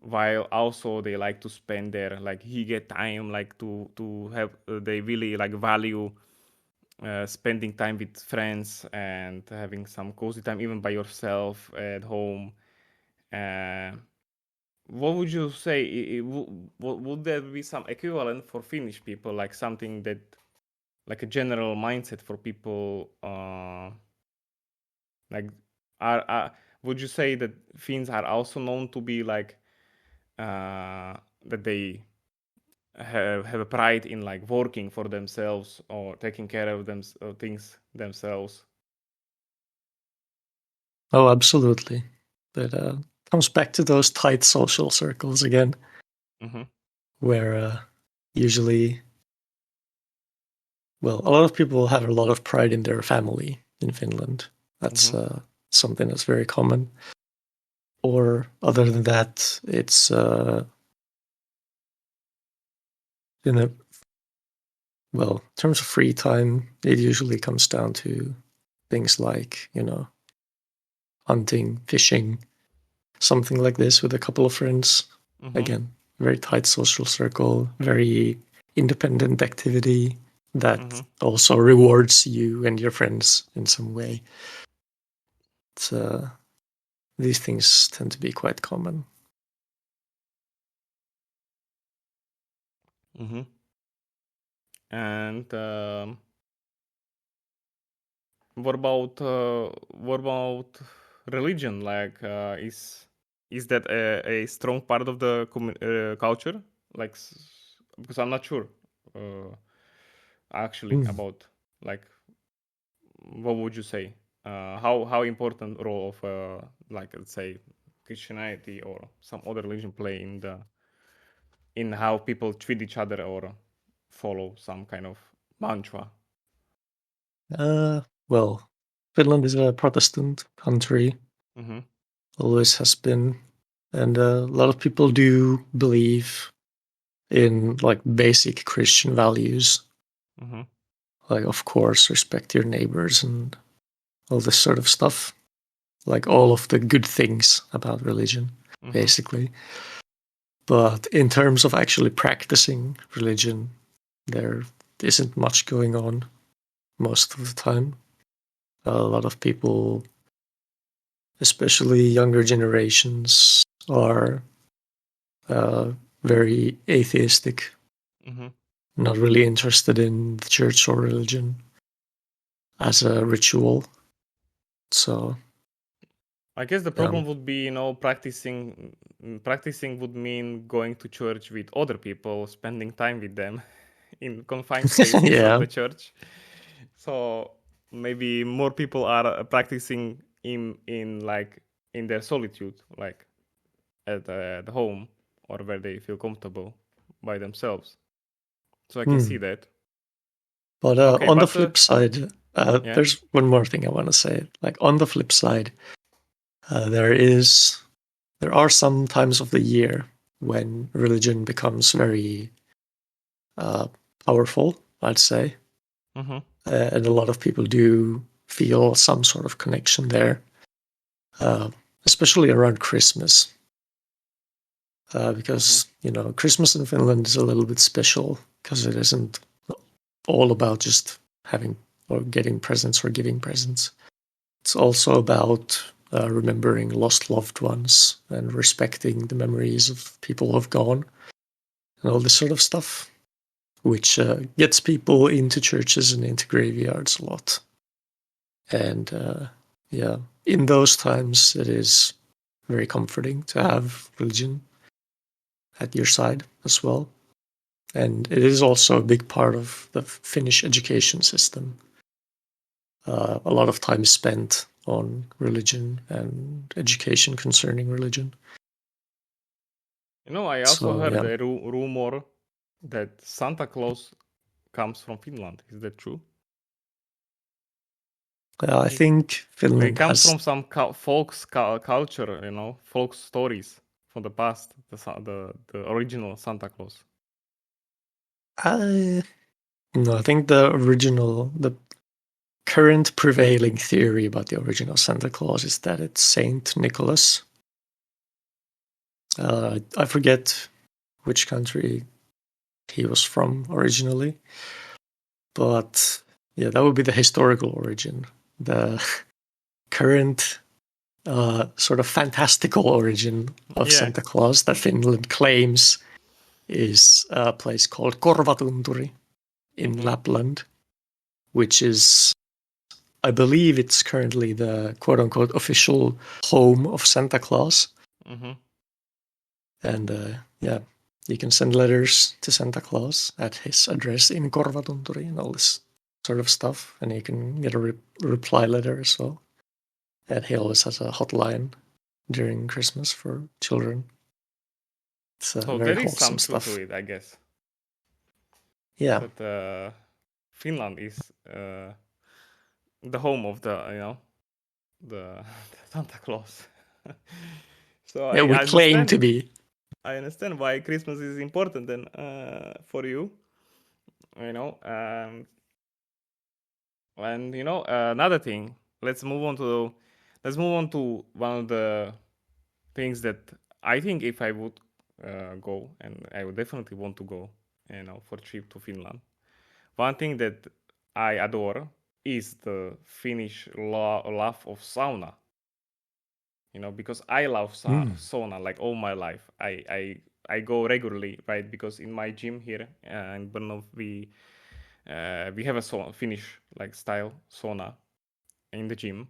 while also they like to spend their like hygge time, like to have they really like value spending time with friends and having some cozy time even by yourself at home. uh, what would you say, would there be some equivalent for Finnish people, like something that, like a general mindset for people, like are would you say that Finns are also known to be like that they have a pride in like working for themselves or taking care of them things themselves? Oh, absolutely. But comes back to those tight social circles again, where usually, well, a lot of people have a lot of pride in their family in Finland. That's something that's very common. Or other than that, it's in terms of free time, it usually comes down to things like, hunting, fishing, something like this with a couple of friends. Again, very tight social circle, very independent activity that also rewards you and your friends in some way. These things tend to be quite common. And what about religion? Like, is that a strong part of the culture? Like, because I'm not sure actually about, like, what would you say? How important role of like, let's say, Christianity or some other religion play in how people treat each other or follow some kind of mantra? Well, Finland is a Protestant country, always has been, and a lot of people do believe in like basic Christian values, like of course respect your neighbors and all this sort of stuff, like all of the good things about religion, basically. But in terms of actually practicing religion, there isn't much going on most of the time. A lot of people, especially younger generations, are very atheistic, not really interested in the church or religion as a ritual. So I guess the problem would be, practicing would mean going to church with other people, spending time with them in confined spaces of the church. So maybe more people are practicing in like in their solitude, like at home, or where they feel comfortable by themselves. So I can see that. But Okay, on the but flip side, yeah. there's one more thing I want to say. Like on the flip side, there are some times of the year when religion becomes very powerful, I'd say. and a lot of people do feel some sort of connection there, especially around Christmas. Because Christmas in Finland is a little bit special because it isn't all about just having or getting presents or giving presents. It's also about remembering lost loved ones and respecting the memories of people who have gone and all this sort of stuff, which gets people into churches and into graveyards a lot. And in those times, it is very comforting to have religion at your side as well. And it is also a big part of the Finnish education system. A lot of time is spent on religion and education concerning religion. I also heard a rumor that Santa Claus comes from Finland. Is that true? I think Finland it comes from some culture, folk stories from the past. The original Santa Claus. No, I think the current prevailing theory about the original Santa Claus is that it's Saint Nicholas. I forget which country he was from originally, but yeah, that would be the historical origin. The current sort of fantastical origin of Santa Claus that Finland claims is a place called Korvatunturi in Lapland, which is, I believe it's currently the quote-unquote official home of Santa Claus. And you can send letters to Santa Claus at his address in Korvatunturi and all this sort of stuff. And you can get a reply letter as well. And he always has a hotline during Christmas for children. It's so very there is wholesome some truth stuff. to it, I guess. Yeah. But Finland is the home of the Santa Claus. So yeah, we claim to be. I understand why Christmas is important then for you. And another thing. Let's move on to one of the things that I think if I would go, and I would definitely want to go, for a trip to Finland. One thing that I adore is the Finnish love of sauna. Because I love sauna like all my life. I go regularly, right? Because in my gym here in Brno, we have a Finnish like style sauna in the gym.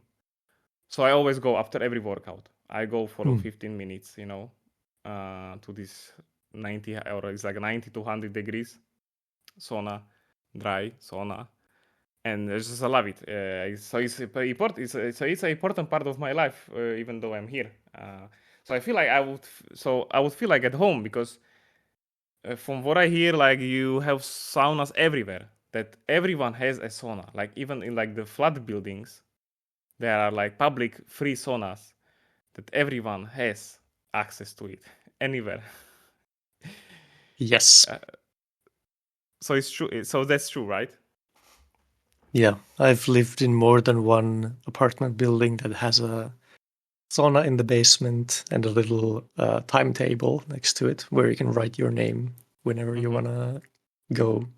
So I always go after every workout. I go for 15 minutes, to this 90 or it's like 90 to 100 degrees sauna, dry sauna, and I just love it. So it's important. It's an important part of my life, even though I'm here. So I feel like I would feel like at home because from what I hear, like you have saunas everywhere. That everyone has a sauna. Like even in like the flat buildings, there are like public free saunas that everyone has access to it anywhere. Yes. So it's true. So that's true, right? Yeah, I've lived in more than one apartment building that has a sauna in the basement and a little timetable next to it where you can write your name whenever you want to go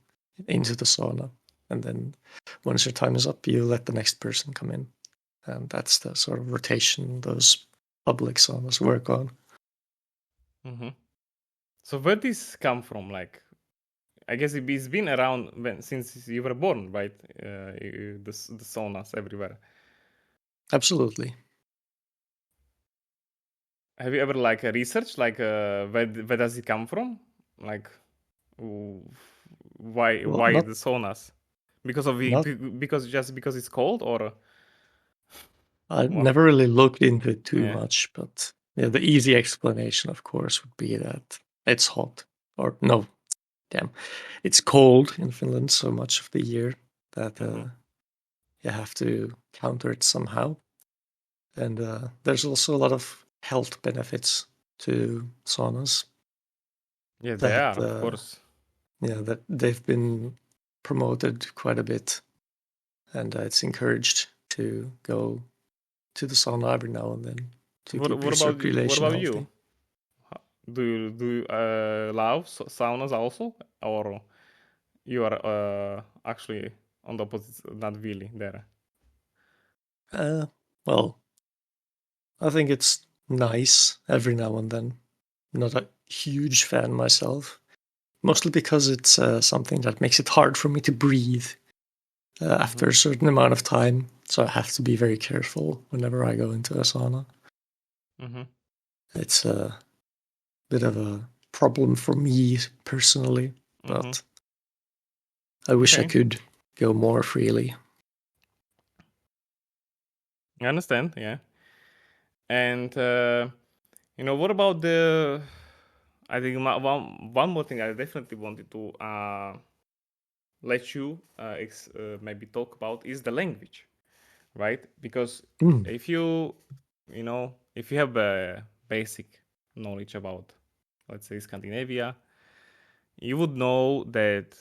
into the sauna. And then once your time is up, you let the next person come in. And that's the sort of rotation those public saunas work on. So where this come from? Like, I guess it's been around since you were born, right? The saunas everywhere. Absolutely. Have you ever like researched like where does it come from? Like why the saunas? Because it's cold, or I never really looked into it too much, but yeah, the easy explanation, of course, would be that it's hot. Or no, it's cold in Finland so much of the year that you have to counter it somehow. And there's also a lot of health benefits to saunas. Yeah, they are, of course. Yeah, that they've been promoted quite a bit and it's encouraged to go to the sauna every now and then to keep your What circulation about you? healthy. Do you love saunas also, or you are actually on the opposite, not really there? Well, I think it's nice every now and then. Not a huge fan myself, mostly because it's something that makes it hard for me to breathe after a certain amount of time. So I have to be very careful whenever I go into a sauna. Mm-hmm. It's a bit of a problem for me personally, Mm-hmm. but I wish I Okay, could go more freely. I understand. Yeah, and what about the? I think one more thing I definitely wanted to let you maybe talk about is the language, right? Because Mm. if if you have a basic knowledge about, let's say, Scandinavia, you would know that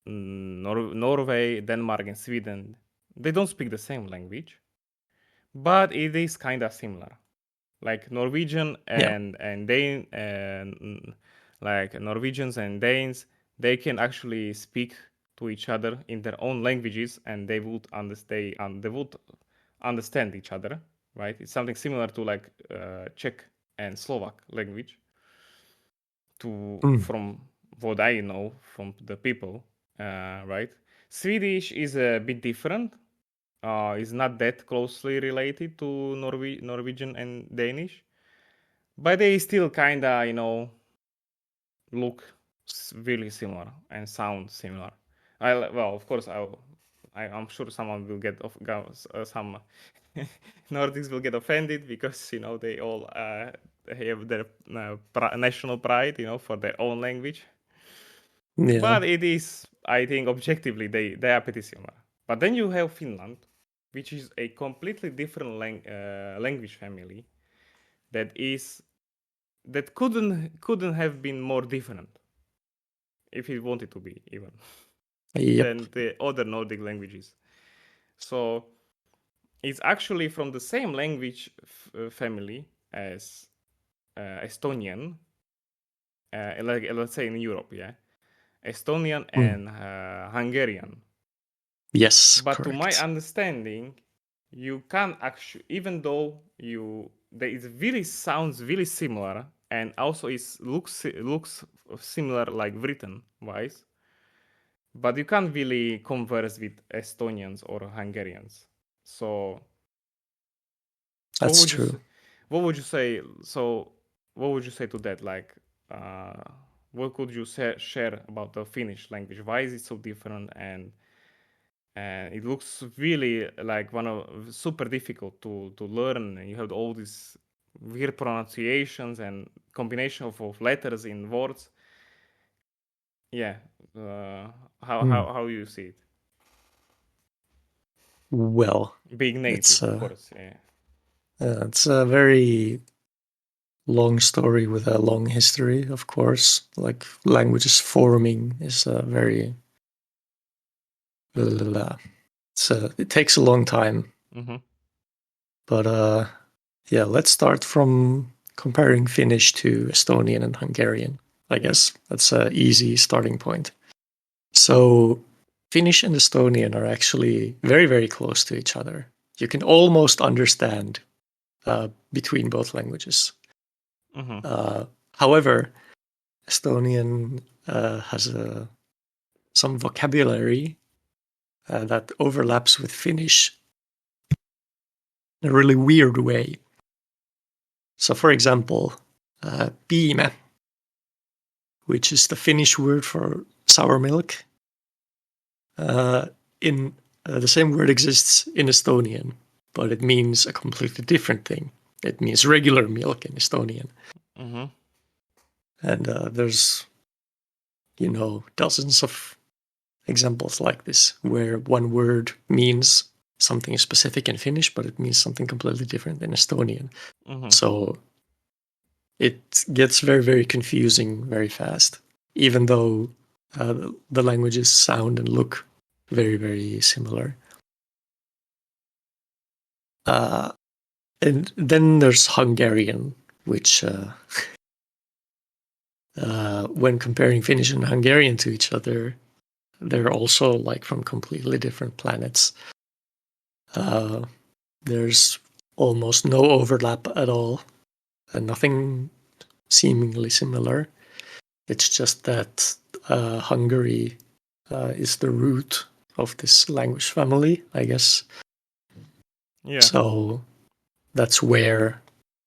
Norway, Denmark, and Sweden, they don't speak the same language, but it is kind of similar. Like Norwegian Yeah. and Dane and like Norwegians and Danes, they can actually speak to each other in their own languages, and they would understand each other, right? It's something similar to like Czech and Slovak language. Mm. From what I know from the people, right? Swedish is a bit different. Is not that closely related to Norwegian and Danish, but they still kinda look really similar and sound similar. Well, of course, I'm sure someone will get some Nordics will get offended because they all have their national pride, for their own language. Yeah. But it is, I think, objectively they are pretty similar. But then you have Finland, which is a completely different language family that is that couldn't have been more different if it wanted to be even Yep. than the other Nordic languages. So it's actually from the same language family as Estonian, like let's say in Europe, yeah, Estonian Mm. and Hungarian. Yes, But to my correct. understanding, you can actually, even though it really sounds really similar, and also looks similar like written wise, but you can't really converse with Estonians or Hungarians. So what That's would you true. say? What would you say? So what would you say to that? Like, uh, what could you share about the Finnish language? Why is it so different? And it looks really like one of super difficult to learn. You have all these weird pronunciations and combination of letters in words. Yeah, Mm. how you see it? Well, Being it's native, of course. Yeah. it's a very long story with a long history, of course. Like languages forming is a very it takes a long time. Mm-hmm. But yeah, let's start from comparing Finnish to Estonian and Hungarian. I Yeah. guess that's an easy starting point. So Finnish and Estonian are actually very, very close to each other. You can almost understand between both languages. Mm-hmm. However, Estonian has some vocabulary that overlaps with Finnish in a really weird way. So, for example, piimä, which is the Finnish word for sour milk, in the same word exists in Estonian, but it means a completely different thing. It means regular milk in Estonian, Mm-hmm. and there's dozens of examples like this where one word means something specific in Finnish, but it means something completely different in Estonian. Mm-hmm. So it gets very, very confusing very fast, even though the languages sound and look very, very similar. And then there's Hungarian, which, when comparing Finnish and Hungarian to each other, they're also like from completely different planets. There's almost no overlap at all, and nothing seemingly similar. It's just that Hungary is the root of this language family, I guess. Yeah. So that's where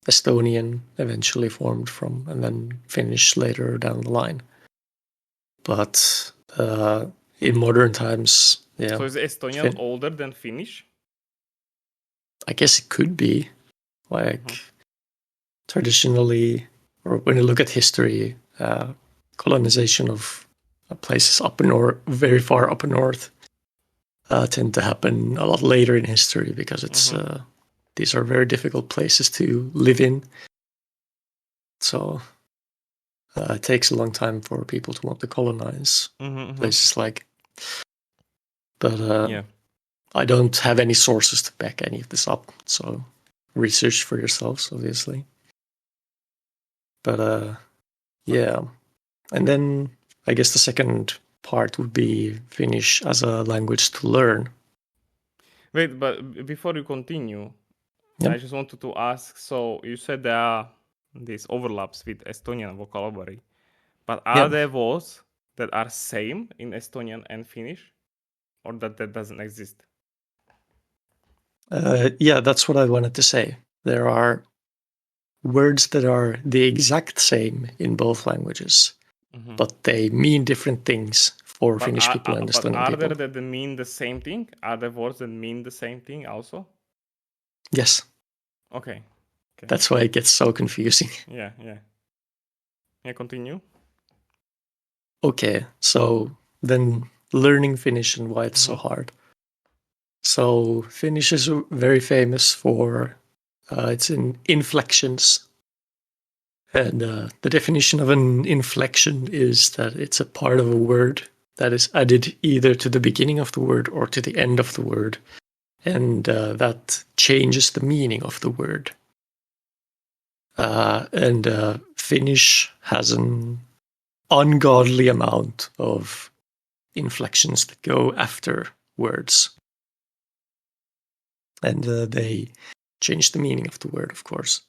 Estonian eventually formed from, and then Finnish later down the line. But in modern times, yeah. So is Estonian older than Finnish? I guess it could be. Like traditionally, or when you look at history, colonization of places up north, very far up north, tend to happen a lot later in history because it's these are very difficult places to live in. So it takes a long time for people to want to colonize places like. But Yeah. I don't have any sources to back any of this up, so research for yourselves, obviously. But yeah, and then I guess the second part would be Finnish as a language to learn. Wait, but before you continue, Yeah. I just wanted to ask. So you said there are these overlaps with Estonian vocabulary, but are there words that are same in Estonian and Finnish, or that doesn't exist? Yeah, that's what I wanted to say. There are words that are the exact same in both languages, but they mean different things for Finnish people and But Estonian are people. there that mean the same thing? Are there words that mean the same thing also? Yes. Okay. That's why it gets so confusing. Yeah. Yeah, continue. Okay, so then learning Finnish and why it's so hard. So Finnish is very famous for its inflections. And the definition of an inflection is that it's a part of a word that is added either to the beginning of the word or to the end of the word. And that changes the meaning of the word. And Finnish has an ungodly amount of inflections that go after words. And they change the meaning of the word, of course.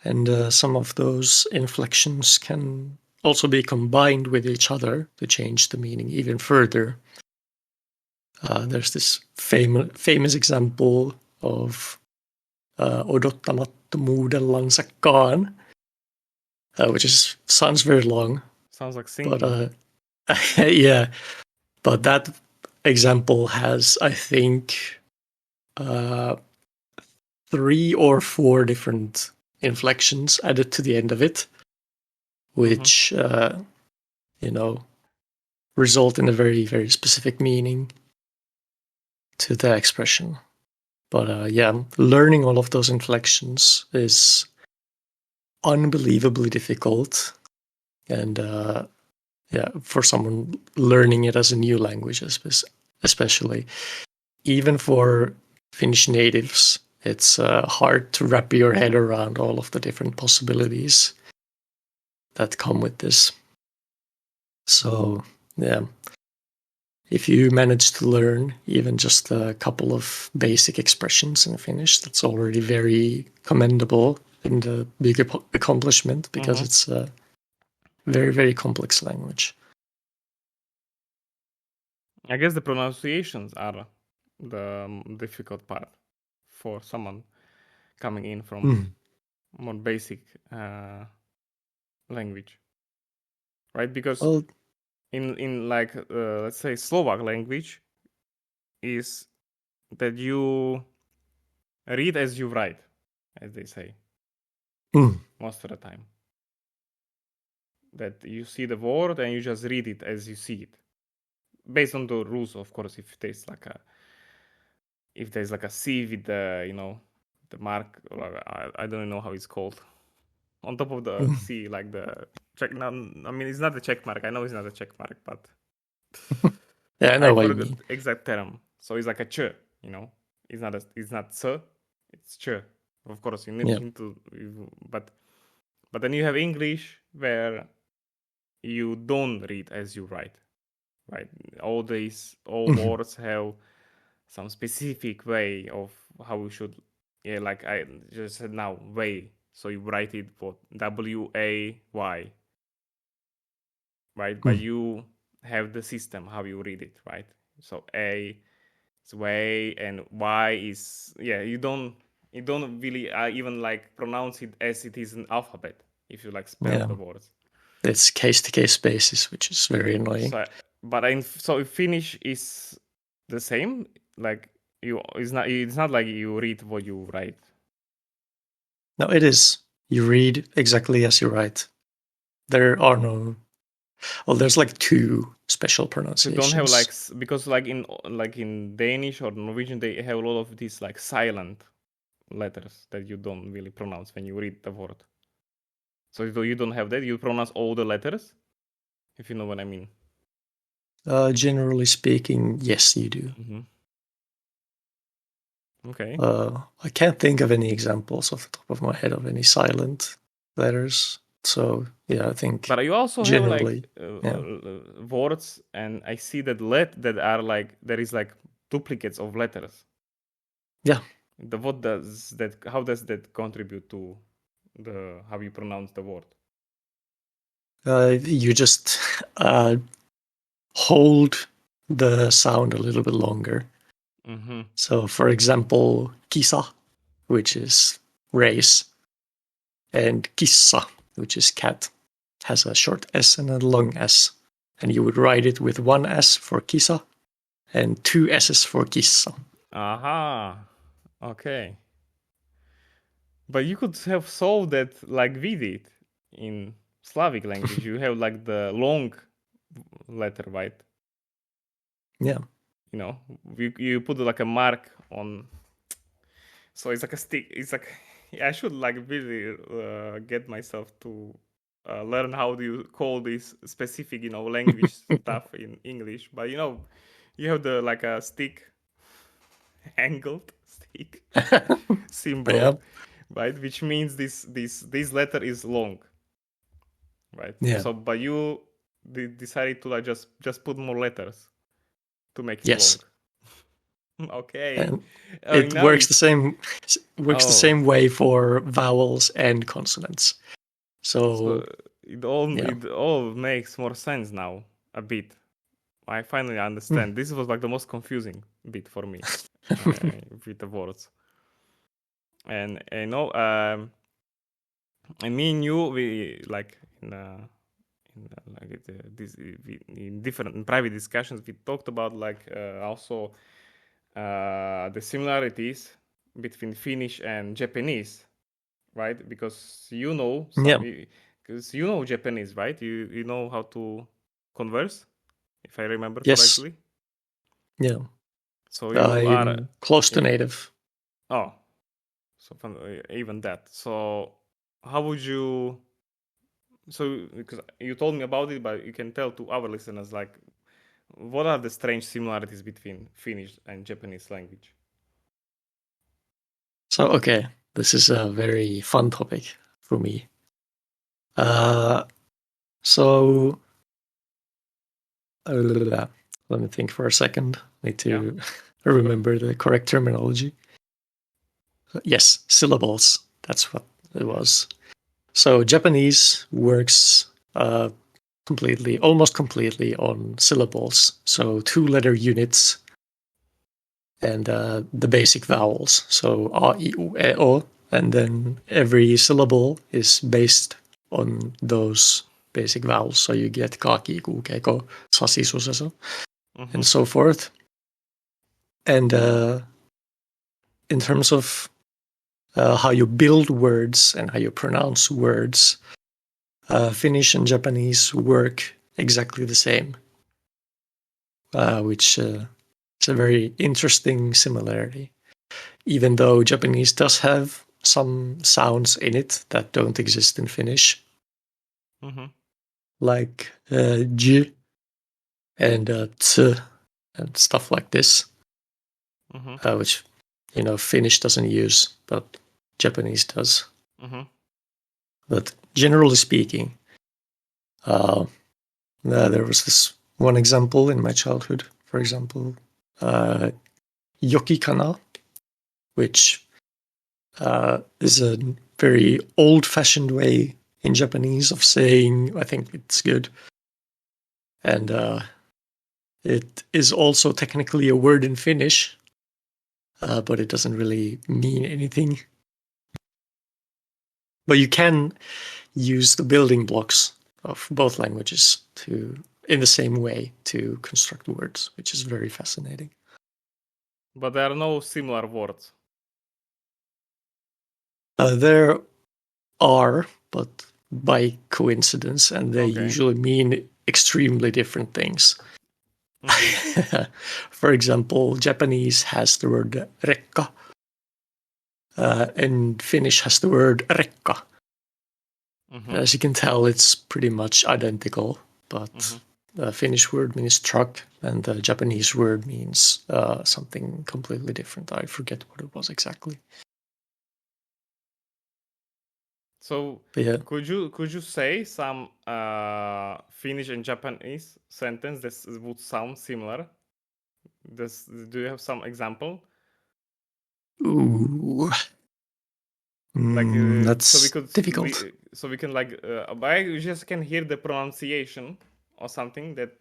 And some of those inflections can also be combined with each other to change the meaning even further. There's this famous example of odottamattomuudellansakaan, which sounds very long. Sounds like singing. But yeah, but that example has, I think, 3 or 4 different inflections added to the end of it, which result in a very, very specific meaning to the expression. But yeah, learning all of those inflections is unbelievably difficult. And yeah, for someone learning it as a new language, especially, even for Finnish natives, it's hard to wrap your head around all of the different possibilities that come with this. So, yeah, if you manage to learn even just a couple of basic expressions in Finnish, that's already very commendable and a big accomplishment because it's a very, very complex language. I guess the pronunciations are the difficult part for someone coming in from more basic language, right? Because in like let's say Slovak language is that you read as you write, as they say, most of the time. That you see the word and you just read it as you see it, based on the rules, of course. If there's like a C with the the mark, or I don't know how it's called, on top of the C, like the check. I mean, it's not the check mark. I know it's not a check mark, but yeah, I know what you forgot mean. the exact term. So it's like a ch, you know. It's not ts. It's ch. Of course, you Yeah. need to, but then you have English where you don't read as you write, right? All Mhm. words have some specific way of how you should, like I just said now, way. So you write it for WAY, right? But Mm. you have the system how you read it, right? So A is way and Y is, you don't really even like pronounce it as it is an alphabet if you like spell Yeah. the words. It's case-to-case basis, which is very annoying. So but so Finnish is the same, like it's not like you read what you write. No, it is. You read exactly as you write. There are no. Well, there's like two special So you pronunciations. don't have like because like in Danish or Norwegian they have a lot of these like silent letters that you don't really pronounce when you read the word. So you don't have that. You pronounce all the letters, if you know what I mean. Generally speaking, yes, you do. Mm-hmm. Okay. I can't think of any examples off the top of my head of any silent letters. So yeah, I think But you also have generally, like yeah. words, and I see that that are like there is like duplicates of letters. Yeah. What does that? How does that contribute to the how you pronounce the word? You just hold the sound a little bit longer. Mm-hmm. So, for example, kisa, which is race, and kissa, which is cat, has a short S and a long S. And you would write it with one S for kisa and two S's for kissa. Aha. Okay. But you could have solved that like we did in Slavic language. You have like the long letter, right? Yeah. You know, you put like a mark on. So it's like a stick. It's like I should like really get myself to learn how do you call this specific language stuff in English. But you have the like a stick, angled stick symbol, Yeah. right? Which means this letter is long, right? Yeah. So but you decided to like just put more letters to make it Yes. long. Okay. And Oh, it now works you. the same Oh, way for vowels and consonants. so So yeah. it all makes more sense now a bit. I finally Hmm. understand. This was like the most confusing bit for me with the words. And and me and you, we like in different in private discussions, we talked about like also the similarities between Finnish and Japanese, right? Because Yeah. because you know Japanese, right? You know how to converse, if I remember Yes. correctly. Yeah. So you are I'm close to yeah. native. Oh, so even that. So how would you? So because you told me about it, but you can tell to our listeners like what are the strange similarities between Finnish and Japanese language? So okay, this is a very fun topic for me. So let me think for a second. Need Yeah. to remember the correct terminology. Yes, syllables. That's what it was. So Japanese works almost completely on syllables. So two-letter units and the basic vowels. So a, I, u, e, o, and then every syllable is based on those basic vowels. So you get ka, ki, ku, ke, ko, sa, si, su, se, so, Mm-hmm. and so forth. And in terms of how you build words and how you pronounce words, Finnish and Japanese work exactly the same, which is a very interesting similarity. Even though Japanese does have some sounds in it that don't exist in Finnish, Mm-hmm. like j and t and stuff like this, Mm-hmm. which Finnish doesn't use, but Japanese does. Mm-hmm. But generally speaking, there was this one example in my childhood, for example, yokikana, which is a very old-fashioned way in Japanese of saying, I think it's good. And it is also technically a word in Finnish, but it doesn't really mean anything. But you can use the building blocks of both languages in the same way to construct words, which is very fascinating. But there are no similar words. There are, but by coincidence, and they Okay. usually mean extremely different things. Mm-hmm. For example, Japanese has the word rekka, and Finnish has the word rekka. Mm-hmm. As you can tell, it's pretty much identical, but the Finnish word means truck, and the Japanese word means something completely different. I forget what it was exactly. So But yeah. could you say some Finnish and Japanese sentence that would sound similar? Do you have some example? Ooh. Like so we That's could difficult. we can like I just can hear the pronunciation or something that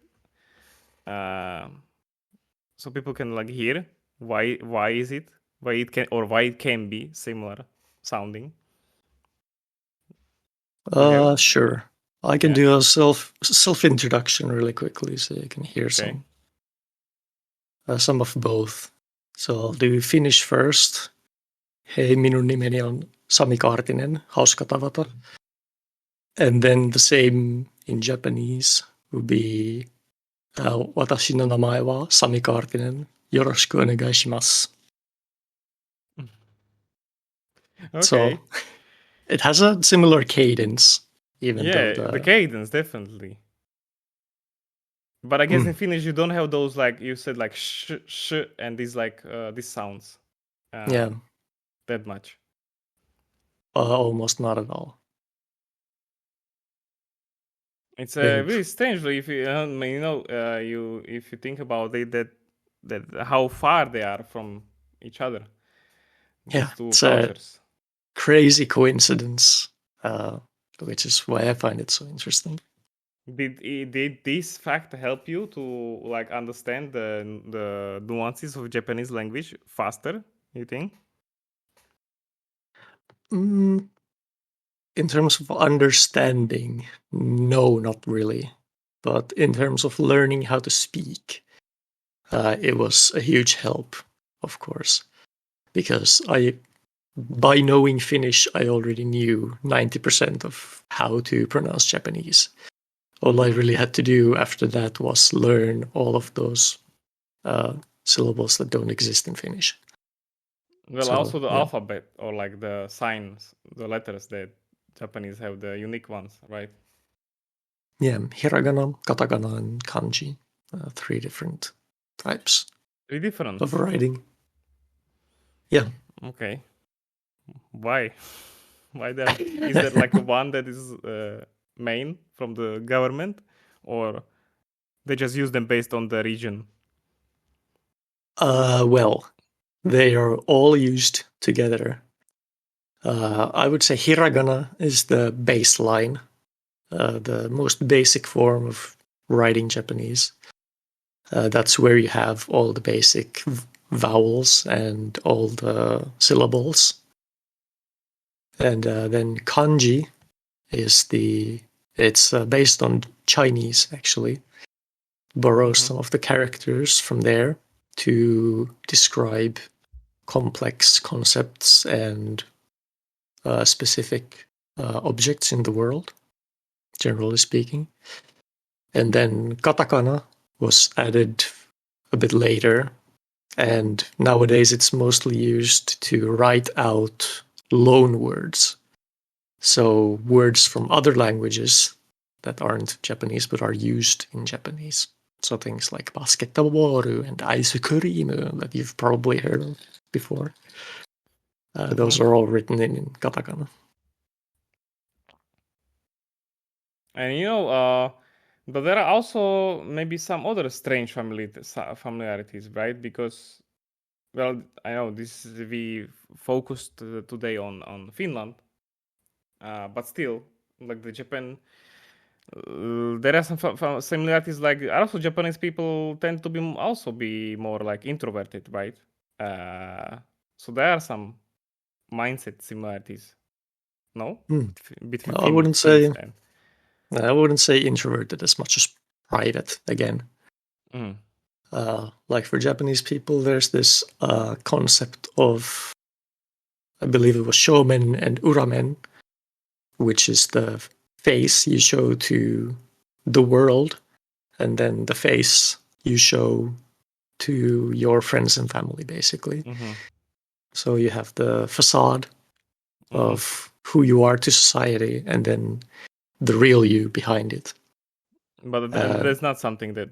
so people can like hear why is it why it can or why it can be similar sounding. Do you have? Sure. I can Yeah. do a self introduction really quickly so you can hear Okay. some of both. So I'll do Finnish first. Hei, minun nimeni on Sami Kaartinen. Hauska tavata. And then the same in Japanese would be Watashi no namae wa Sami Kaartinen. Yoroshiku onegai shimasu. So Okay. it has a similar cadence, even though Yeah, the cadence definitely. But I guess in Finnish you don't have those like you said like sh and these like these sounds. Yeah, That much. almost not at all. It's Yeah, really strangely if you you if you think about it that how far they are from each other. yeah, These two it's a cultures. crazy coincidence, which is why I find it so interesting. Did this fact help you to like understand the nuances of Japanese language faster? You think? Mm, in terms of understanding, no, not really. But in terms of learning how to speak, it was a huge help, of course, because by knowing Finnish, I already knew 90% of how to pronounce Japanese. All I really had to do after that was learn all of those syllables that don't exist in Finnish. Well, So also the yeah, alphabet or like the signs, the letters that Japanese have the unique ones, right? yeah, hiragana, katakana, and kanji, three different types Very different. of writing. Yeah. Okay. Why? Why there? Is there like a one that is main from the government, or they just use them based on the region? Well, they are all used together. I would say hiragana is the baseline, the most basic form of writing Japanese. That's where you have all the basic vowels and all the syllables. And then kanji it's based on Chinese actually, borrows some of the characters from there to describe complex concepts and specific objects in the world, generally speaking. And then katakana was added a bit later, and nowadays it's mostly used to write out loan words. So words from other languages that aren't Japanese but are used in Japanese. So things like basketball and ice cream that you've probably heard of. before. Those are all written in katakana. And but there are also maybe some other strange familiarities, right? Because, well, I know we focused today on Finland, but still, like the Japan, there are some similarities. Like also Japanese people tend to be more like introverted, right? So there are some mindset similarities. No, between I wouldn't Finns say and. I wouldn't say introverted as much as private again. Like for Japanese people, there's this concept of, I believe it was shomen and uramen, which is the face you show to the world, and then the face you show to your friends and family, basically. So you have the facade of who you are to society, and then the real you behind it. But there's not something that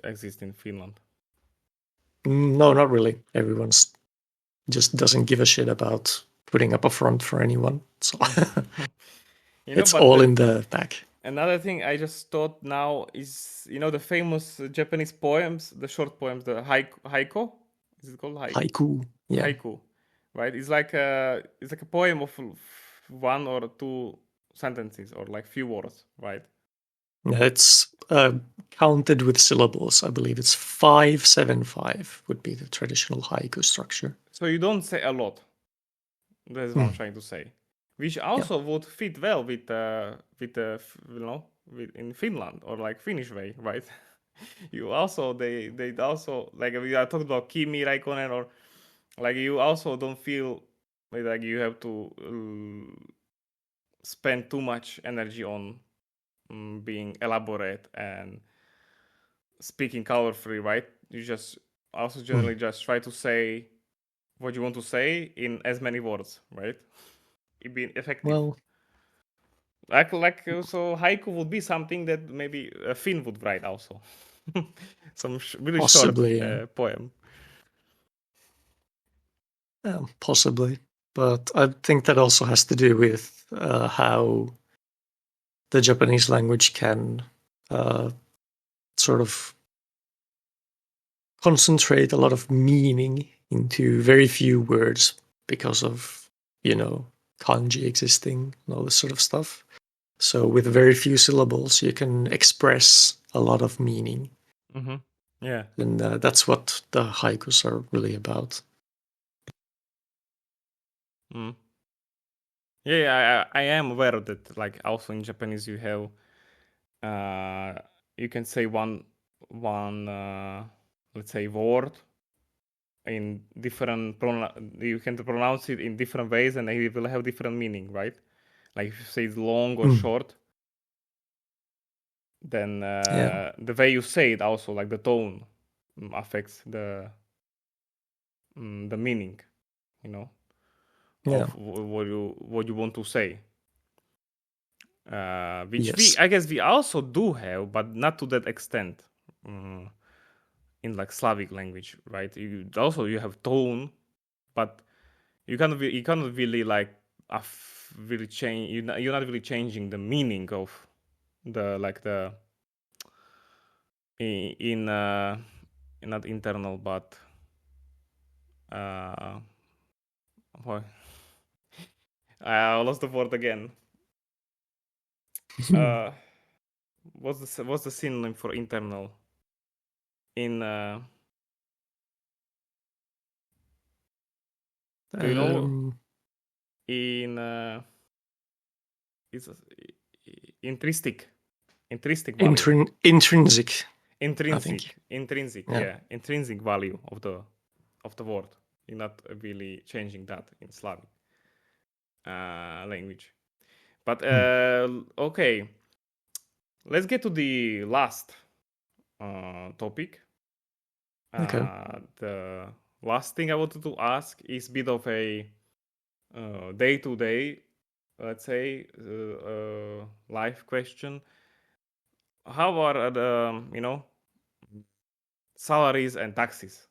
exists in Finland. No, not really. Everyone's just doesn't give a shit about putting up a front for anyone. So it's all in the back. Another thing I just thought now is, the famous Japanese poems, the short poems, the haiku. Is it called haiku? Yeah. Haiku, right? It's like a poem of one or two sentences or like few words, right? Yeah, it's counted with syllables. I believe it's 575 would be the traditional haiku structure. So you don't say a lot. That's what I'm trying to say. Which also would fit well with in Finland or like Finnish way, right? You also they also, like we are talking about Kimi Raikkonen, or like you also don't feel like you have to spend too much energy on being elaborate and speaking colorfully, right? You just also generally just try to say what you want to say in as many words, right? It being effective. Well, so haiku would be something that maybe a Finn would write also. Some really possibly, short poem. Possibly. But I think that also has to do with how the Japanese language can sort of concentrate a lot of meaning into very few words because of, kanji existing and all this sort of stuff. So with very few syllables, you can express a lot of meaning. Yeah. And that's what the haikus are really about. Yeah, I am aware of that. Like also in Japanese, you have you can say one let's say word in different you can pronounce it in different ways, and it will have different meaning, right? Like if you say it's long or short, then the way you say it also, like the tone, affects the meaning, of what you want to say. Which I guess we also do have, but not to that extent. In like Slavic language, right? You have tone, but you cannot really like really change. You're not really changing the meaning of the in not internal, but boy, I lost the word again. What's the synonym for internal in do you know in it's intrinsic value. Intrinsic, yeah, intrinsic value of the word. You're not really changing that in Slavic language. But okay, let's get to the last topic. The last thing I wanted to ask is a bit of a day-to-day, let's say, life question. How are the – – – – – – – – – – – – – – – – – – – – – – – – – – – – – – – – – – – – – – – – – – – – – – – – – – – – – – – – – – – – – – – – – – – – – – – – – – – – – – – – – – – – – – – – – – – – – – – – – – – – – – – – – – – – – – – – – – – – – – – –– –– –– –– –– –– –– –– –– –– –– –– –– –– –– –– –– –– –– –– –– –– –– –– – Salaries and taxes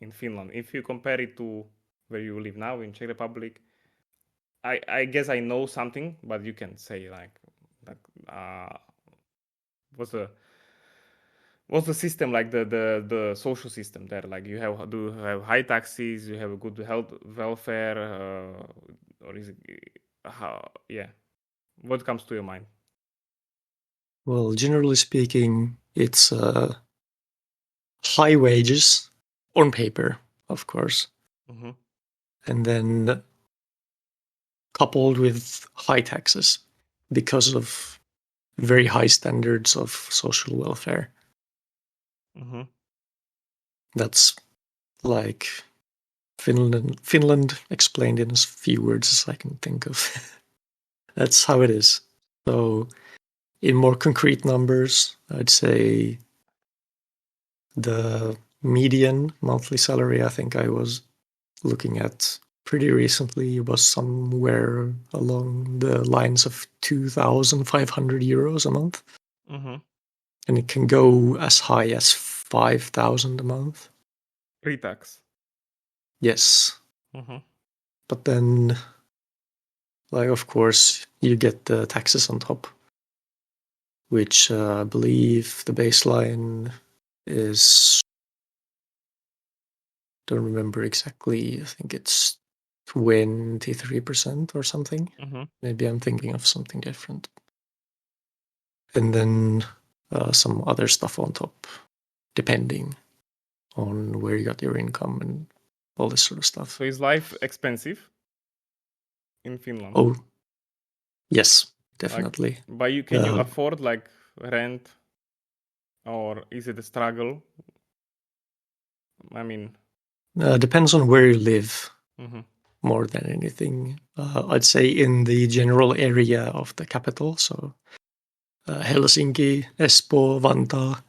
in Finland. If you compare it to where you live now in Czech Republic. I guess I know something, but you can say like what's the system like the social system there? Like you have high taxes, you have a good health welfare, or is it how? Yeah, what comes to your mind? Well, generally speaking, it's high wages on paper, of course, Mm-hmm. and then coupled with high taxes because of very high standards of social welfare. Mm-hmm. That's like Finland explained in as few words as I can think of. That's how it is. So, in more concrete numbers, I'd say the median monthly salary I think I was looking at pretty recently was somewhere along the lines of 2,500 euros a month. Mm-hmm. And it can go as high as 5,000 a month. Pre-tax. Yes. Mm-hmm. But then, like, of course, you get the taxes on top, which I believe the baseline is, don't remember exactly, I think it's 23% or something. Mm-hmm. Maybe I'm thinking of something different. And then some other stuff on top, depending on where you got your income and all this sort of stuff. So is life expensive in Finland? Oh, yes, definitely. Like, but can you afford like rent, or is it a struggle? I mean, depends on where you live mm-hmm. more than anything. I'd say in the general area of the capital, so Helsinki, Espoo, Vantaa,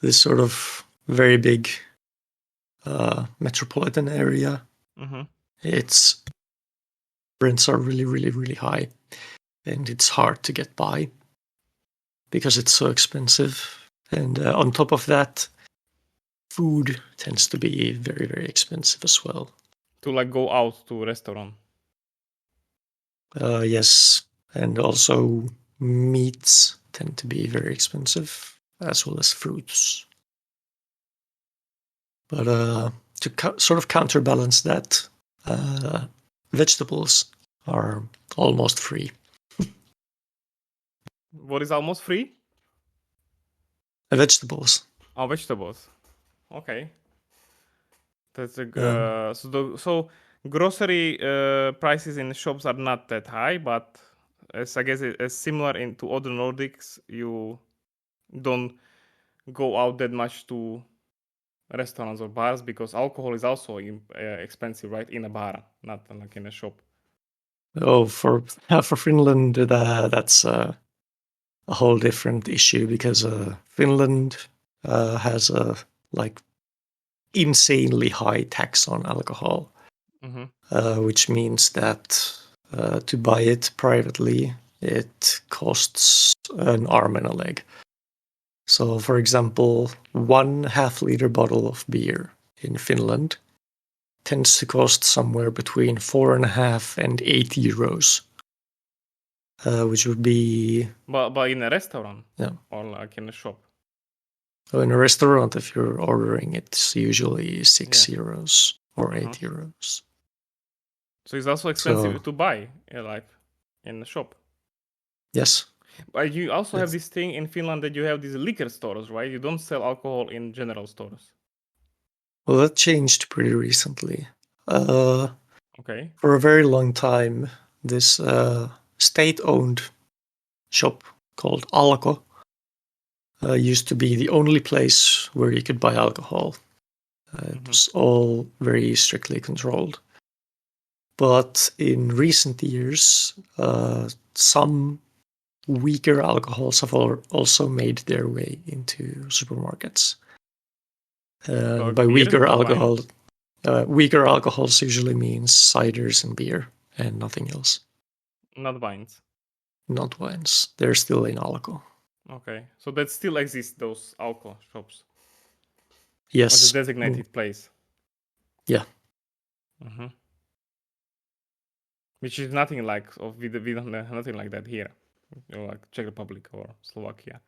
this sort of very big metropolitan area. Mm-hmm. Its rents are really, really, really high, and it's hard to get by because it's so expensive. And on top of that, food tends to be very, very expensive as well. To like go out to a restaurant. Yes, and also meats tend to be very expensive, as well as fruits. But to sort of counterbalance that, vegetables are almost free. What is almost free? Vegetables. Oh, vegetables. Okay, that's a so grocery prices in shops are not that high, but as I guess as similar to other Nordics, you don't go out that much to restaurants or bars because alcohol is also expensive, right? In a bar, not like in a shop. Oh, for Finland, that's a whole different issue because Finland has a like insanely high tax on alcohol, which means that to buy it privately, it costs an arm and a leg. So, for example, 1/2 liter bottle of beer in Finland tends to cost somewhere between 4.5 and 8 euros, which would be. But in a restaurant, Yeah. or like in a shop. So in a restaurant, if you're ordering, it's usually 6 euros or 8 euros. So it's also expensive to buy, like in the shop. Yes. But you also have this thing in Finland that you have these liquor stores, right? You don't sell alcohol in general stores. Well, that changed pretty recently. Okay. For a very long time, this state-owned shop called Alko used to be the only place where you could buy alcohol. It was all very strictly controlled. But in recent years, some weaker alcohols have also made their way into supermarkets. Like by beer, weaker not alcohol, weaker alcohols usually means ciders and beer and nothing else. Not wines. Not wines. They're still in alcohol. Okay, so that still exists, those alcohol shops. Yes. As a designated place. Yeah. Mm-hmm. Which is nothing like we don't have nothing like that here, like Czech Republic or Slovakia.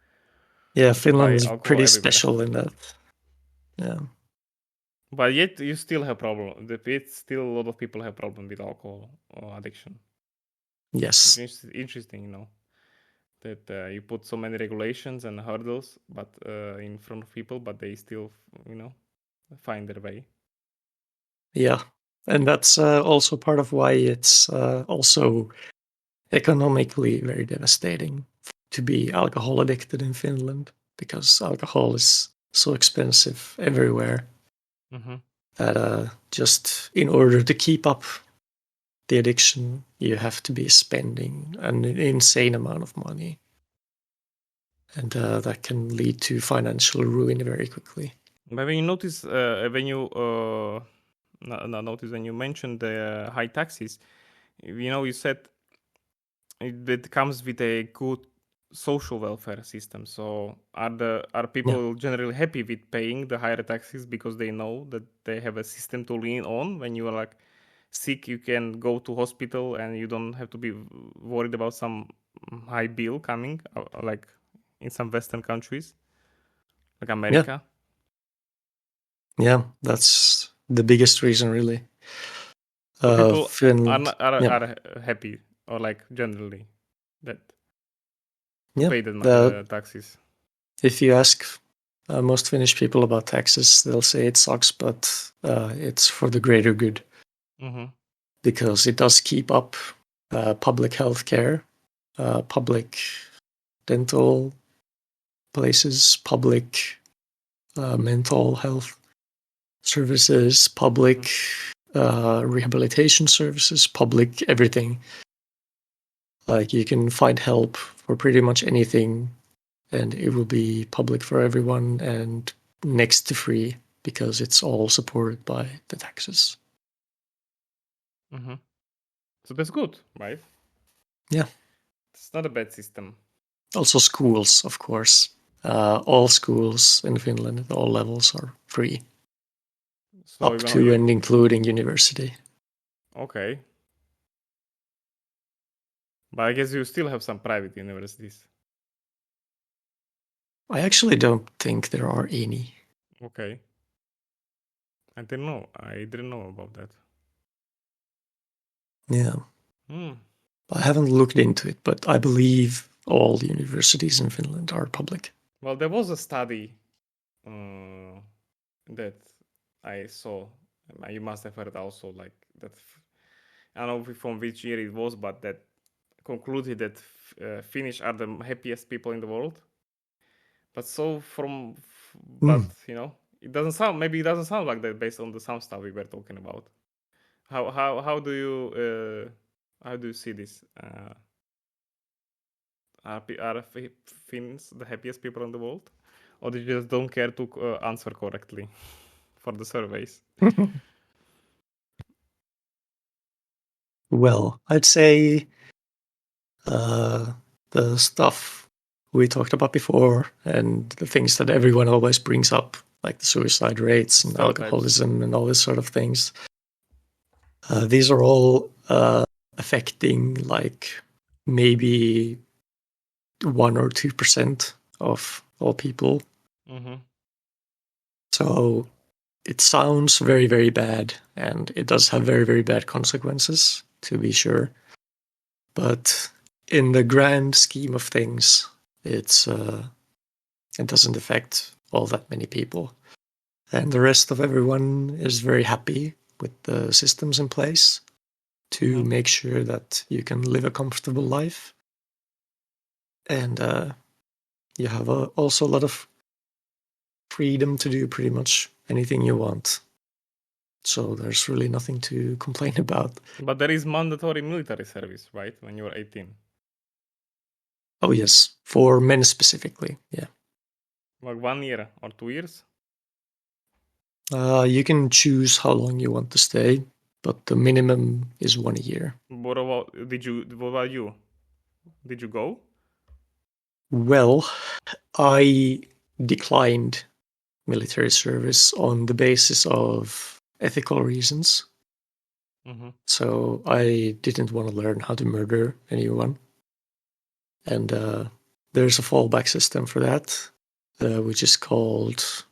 Yeah, You can buy Finland's alcohol pretty everywhere. special in that. Yeah. But yet you still have problem. It's still a lot of people have problem with alcohol addiction. Yes. It's interesting, that you put so many regulations and hurdles, but in front of people, but they still, find their way. Yeah, and that's also part of why it's also economically very devastating to be alcohol addicted in Finland, because alcohol is so expensive everywhere that just in order to keep up the addiction, you have to be spending an insane amount of money. And that can lead to financial ruin very quickly. But when you notice, when you mentioned the high taxes, you said it comes with a good social welfare system. So are people generally happy with paying the higher taxes because they know that they have a system to lean on when you are like sick? You can go to hospital and you don't have to be worried about some high bill coming, like in some Western countries, like America. Yeah, that's the biggest reason, really. So people Finland, are happy, or like generally that pay the taxes. If you ask most Finnish people about taxes, they'll say it sucks, but it's for the greater good. Because it does keep up public health care, public dental places, public mental health services, public rehabilitation services, public everything. Like you can find help for pretty much anything, and it will be public for everyone and next to free because it's all supported by the taxes. So that's good, right? Yeah. It's not a bad system. Also schools, of course. All schools in Finland at all levels are free. So up to and including university. Okay. But I guess you still have some private universities. I actually don't think there are any. Okay. I didn't know. I didn't know about that. Yeah. I haven't looked into it, but I believe all the universities in Finland are public. Well, there was a study that I saw. You must have heard also, like that. I don't know from which year it was, but that concluded that Finnish are the happiest people in the world. But it doesn't sound. Maybe it doesn't sound like that based on some stuff we were talking about. How do you see this? Are Finns the happiest people in the world, or they just don't care to answer correctly for the surveys? Well, I'd say the stuff we talked about before and the things that everyone always brings up, like the suicide rates and alcoholism and all this sort of things. These are all affecting like maybe 1 or 2% of all people. So it sounds very, very bad, and it does have very, very bad consequences, to be sure. But in the grand scheme of things, it doesn't affect all that many people. And the rest of everyone is very happy with the systems in place to make sure that you can live a comfortable life. And you have also a lot of freedom to do pretty much anything you want. So there's really nothing to complain about. But there is mandatory military service, right? When you're 18. Oh, yes. For men specifically, yeah. Like 1 year or 2 years? You can choose how long you want to stay, but the minimum is 1 year. What about you? Did you go? Well, I declined military service on the basis of ethical reasons. Mm-hmm. So I didn't want to learn how to murder anyone. And there's a fallback system for that, which is called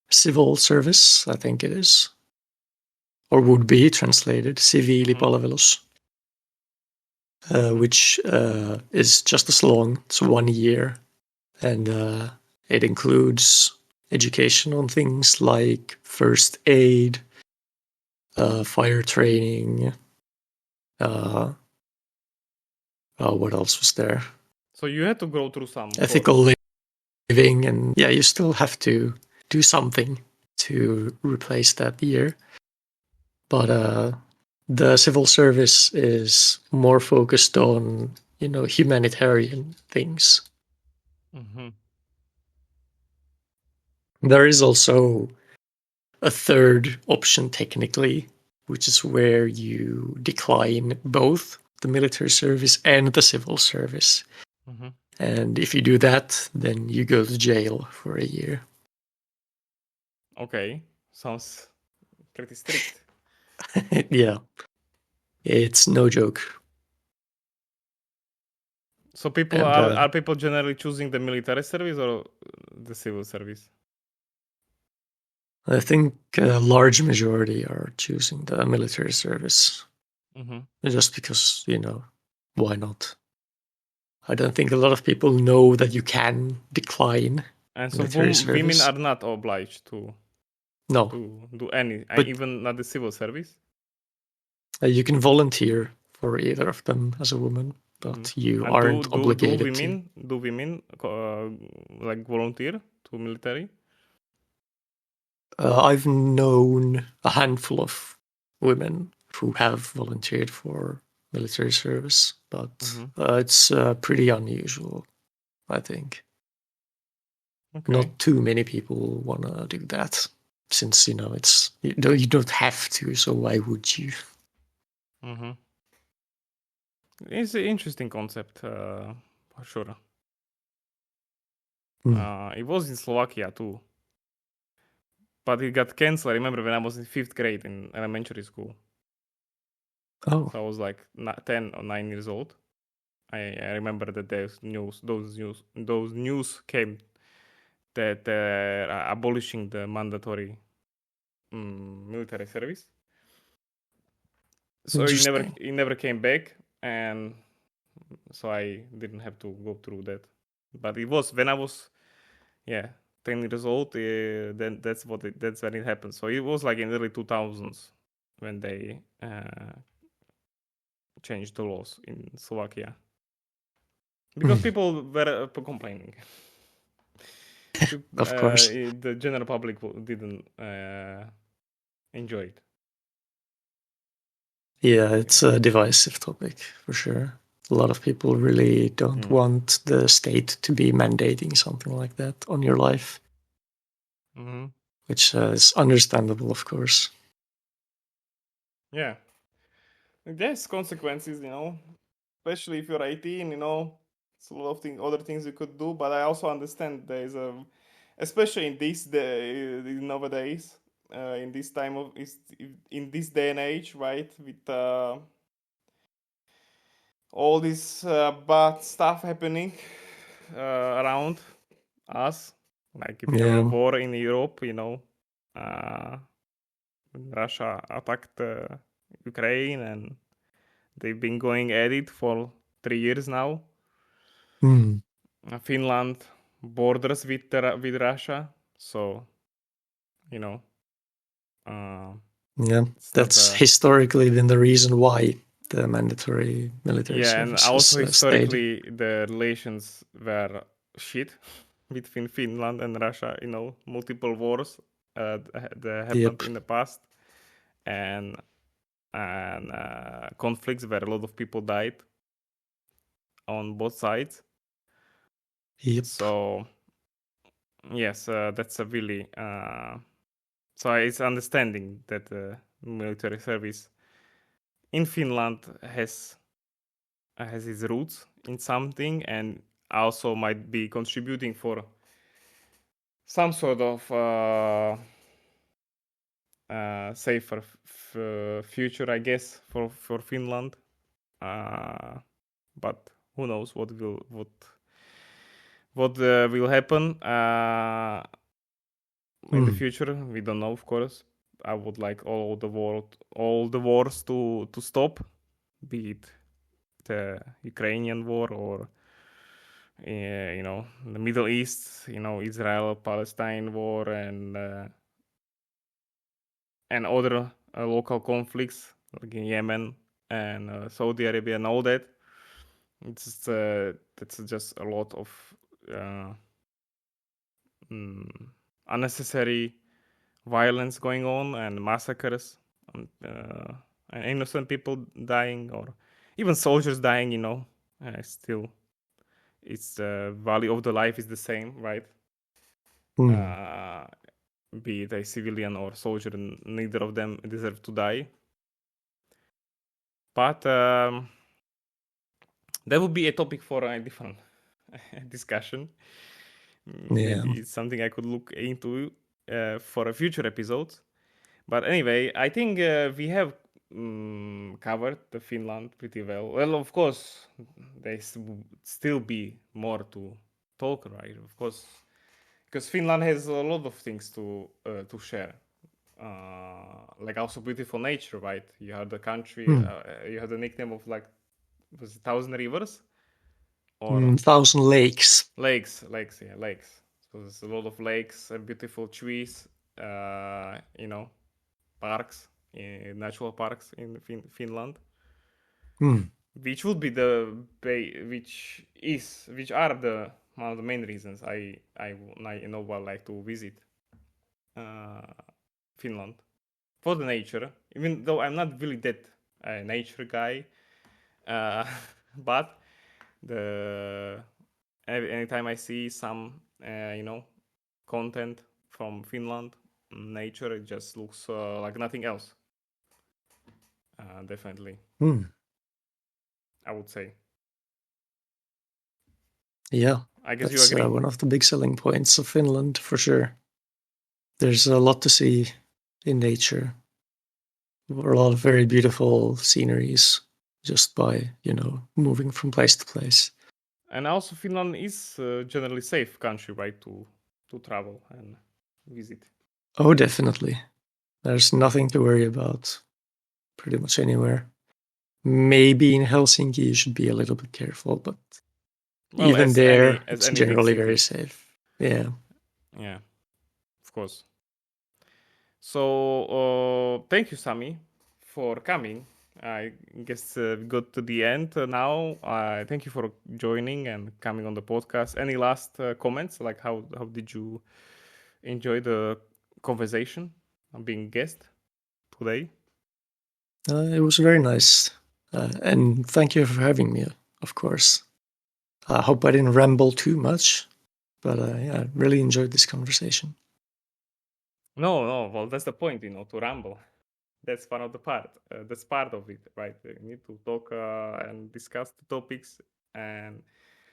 civil service, I think it is, or would be translated siviilipalvelus, which is just as long. It's 1 year, and it includes education on things like first aid, fire training. What else was there? So you had to go through some Ethical course. living, and yeah, you still have to do something to replace that year. But the civil service is more focused on, humanitarian things. Mm-hmm. There is also a third option technically, which is where you decline both the military service and the civil service. Mm-hmm. And if you do that, then you go to jail for a year. Okay, sounds pretty strict. Yeah, it's no joke. So people And are people generally choosing the military service or the civil service? I think a large majority are choosing the military service Mm-hmm. just because, why not? I don't think a lot of people know that you can decline And so military women service. are not obliged to No, do any, but even not the civil service. you can volunteer for either of them as a woman, Mm-hmm. but you And aren't obligated to. do women like volunteer to military? I've known a handful of women who have volunteered for military service, but Mm-hmm. it's pretty unusual, I think. Okay. Not too many people want to do that, since it's you don't have to. So why would you? Mm-hmm. It's an interesting concept, for sure. It was in Slovakia too, but it got cancelled. I remember when I was in 5th grade in elementary school. Oh, So I was like 10 or 9 years old. I remember that those news came that they're abolishing the mandatory military service. So interesting. it never came back, and so I didn't have to go through that. But it was when I was 10 years old. Then that's when it happened. So it was like in early 2000s when they changed the laws in Slovakia because people were complaining. Of course. The general public didn't enjoy it. Yeah, it's a divisive topic for sure. A lot of people really don't want the state to be mandating something like that on your life, which is understandable, of course. Yeah, there's consequences, especially if you're 18. It's a lot of other things you could do. But I also understand there's especially in this day nowadays, in this time in this day and age, right, with all this bad stuff happening around us, like if you have a Yeah. war in Europe, Russia attacked Ukraine, and they've been going at it for 3 years now. Finland borders with Russia, so you know. Yeah, that's historically been the reason why the mandatory military And service also has stayed. historically the relations were shit between Finland and Russia. Multiple wars that happened in the past, and conflicts where a lot of people died on both sides. Yep. So yes, that's a really so it's understanding that military service in Finland has its roots in something, and also might be contributing for some sort of safer future, I guess, for Finland. But who knows what will happen in the future? We don't know, of course. I would like all the wars to stop, be it the Ukrainian war or the Middle East, Israel Palestine war and other local conflicts like in Yemen and Saudi Arabia and all that. That's just a lot of unnecessary violence going on and massacres and innocent people dying or even soldiers dying. Still, it's the value of the life is the same, right? Be it a civilian or soldier, neither of them deserve to die. But that would be a topic for a different discussion. Maybe it's something I could look into for a future episode. But anyway, I think we have covered the Finland pretty well. Well, of course, there still be more to talk, right? Of course, because Finland has a lot of things to share. Like also beautiful nature, right? You have the country, you have the nickname of like, was it 1,000 rivers? Or 1,000 lakes. Lakes. So there's a lot of lakes and beautiful trees, parks, natural parks in Finland. Which would be which are the one of the main reasons I would like to visit Finland for the nature, even though I'm not really that nature guy, but anytime I see some content from Finland nature, it just looks like nothing else. Definitely, I would say. Yeah, I guess that's you agree. one of the big selling points of Finland, for sure. There's a lot to see in nature. A lot of very beautiful sceneries just by, moving from place to place. And also Finland is a generally safe country, right, to travel and visit. Oh, definitely. There's nothing to worry about pretty much anywhere. Maybe in Helsinki you should be a little bit careful, but even there, it's generally very safe. Yeah. Yeah, of course. So thank you, Sami, for coming. I guess we got to the end now. Thank you for joining and coming on the podcast. Any last comments? Like how did you enjoy the conversation of being guest today? It was very nice. And thank you for having me, of course. I hope I didn't ramble too much, but I really enjoyed this conversation. No. Well, that's the point, to ramble. That's one of the part. That's part of it, right? You need to talk and discuss the topics and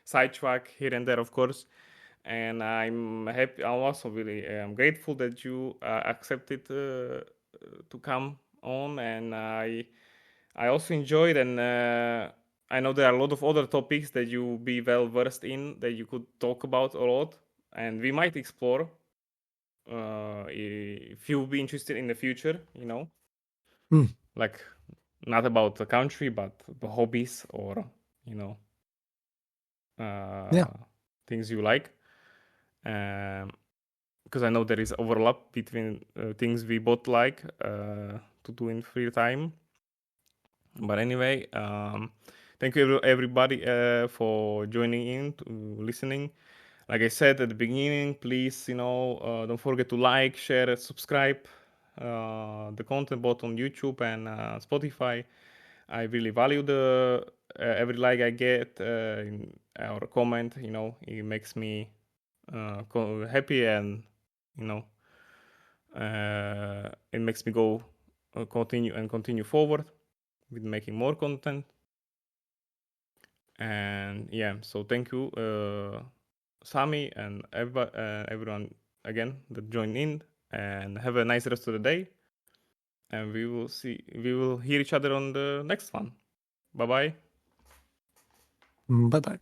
sidetrack here and there, of course. And I'm happy. I'm also really grateful that you accepted to come on, and I also enjoyed. And I know there are a lot of other topics that you be well versed in that you could talk about a lot, and we might explore if you be interested in the future. Like not about the country, but the hobbies or things you like. Because I know there is overlap between things we both like to do in free time. But anyway, thank you everybody for joining in, listening. Like I said at the beginning, please, don't forget to like, share, subscribe the content both on YouTube and Spotify. I really value the every like I get or comment. It makes me happy, and it makes me go continue forward with making more content. And yeah, so thank you, Sami, and everyone again that joined in, and have a nice rest of the day. and we will hear each other on the next one. Bye bye. Bye bye.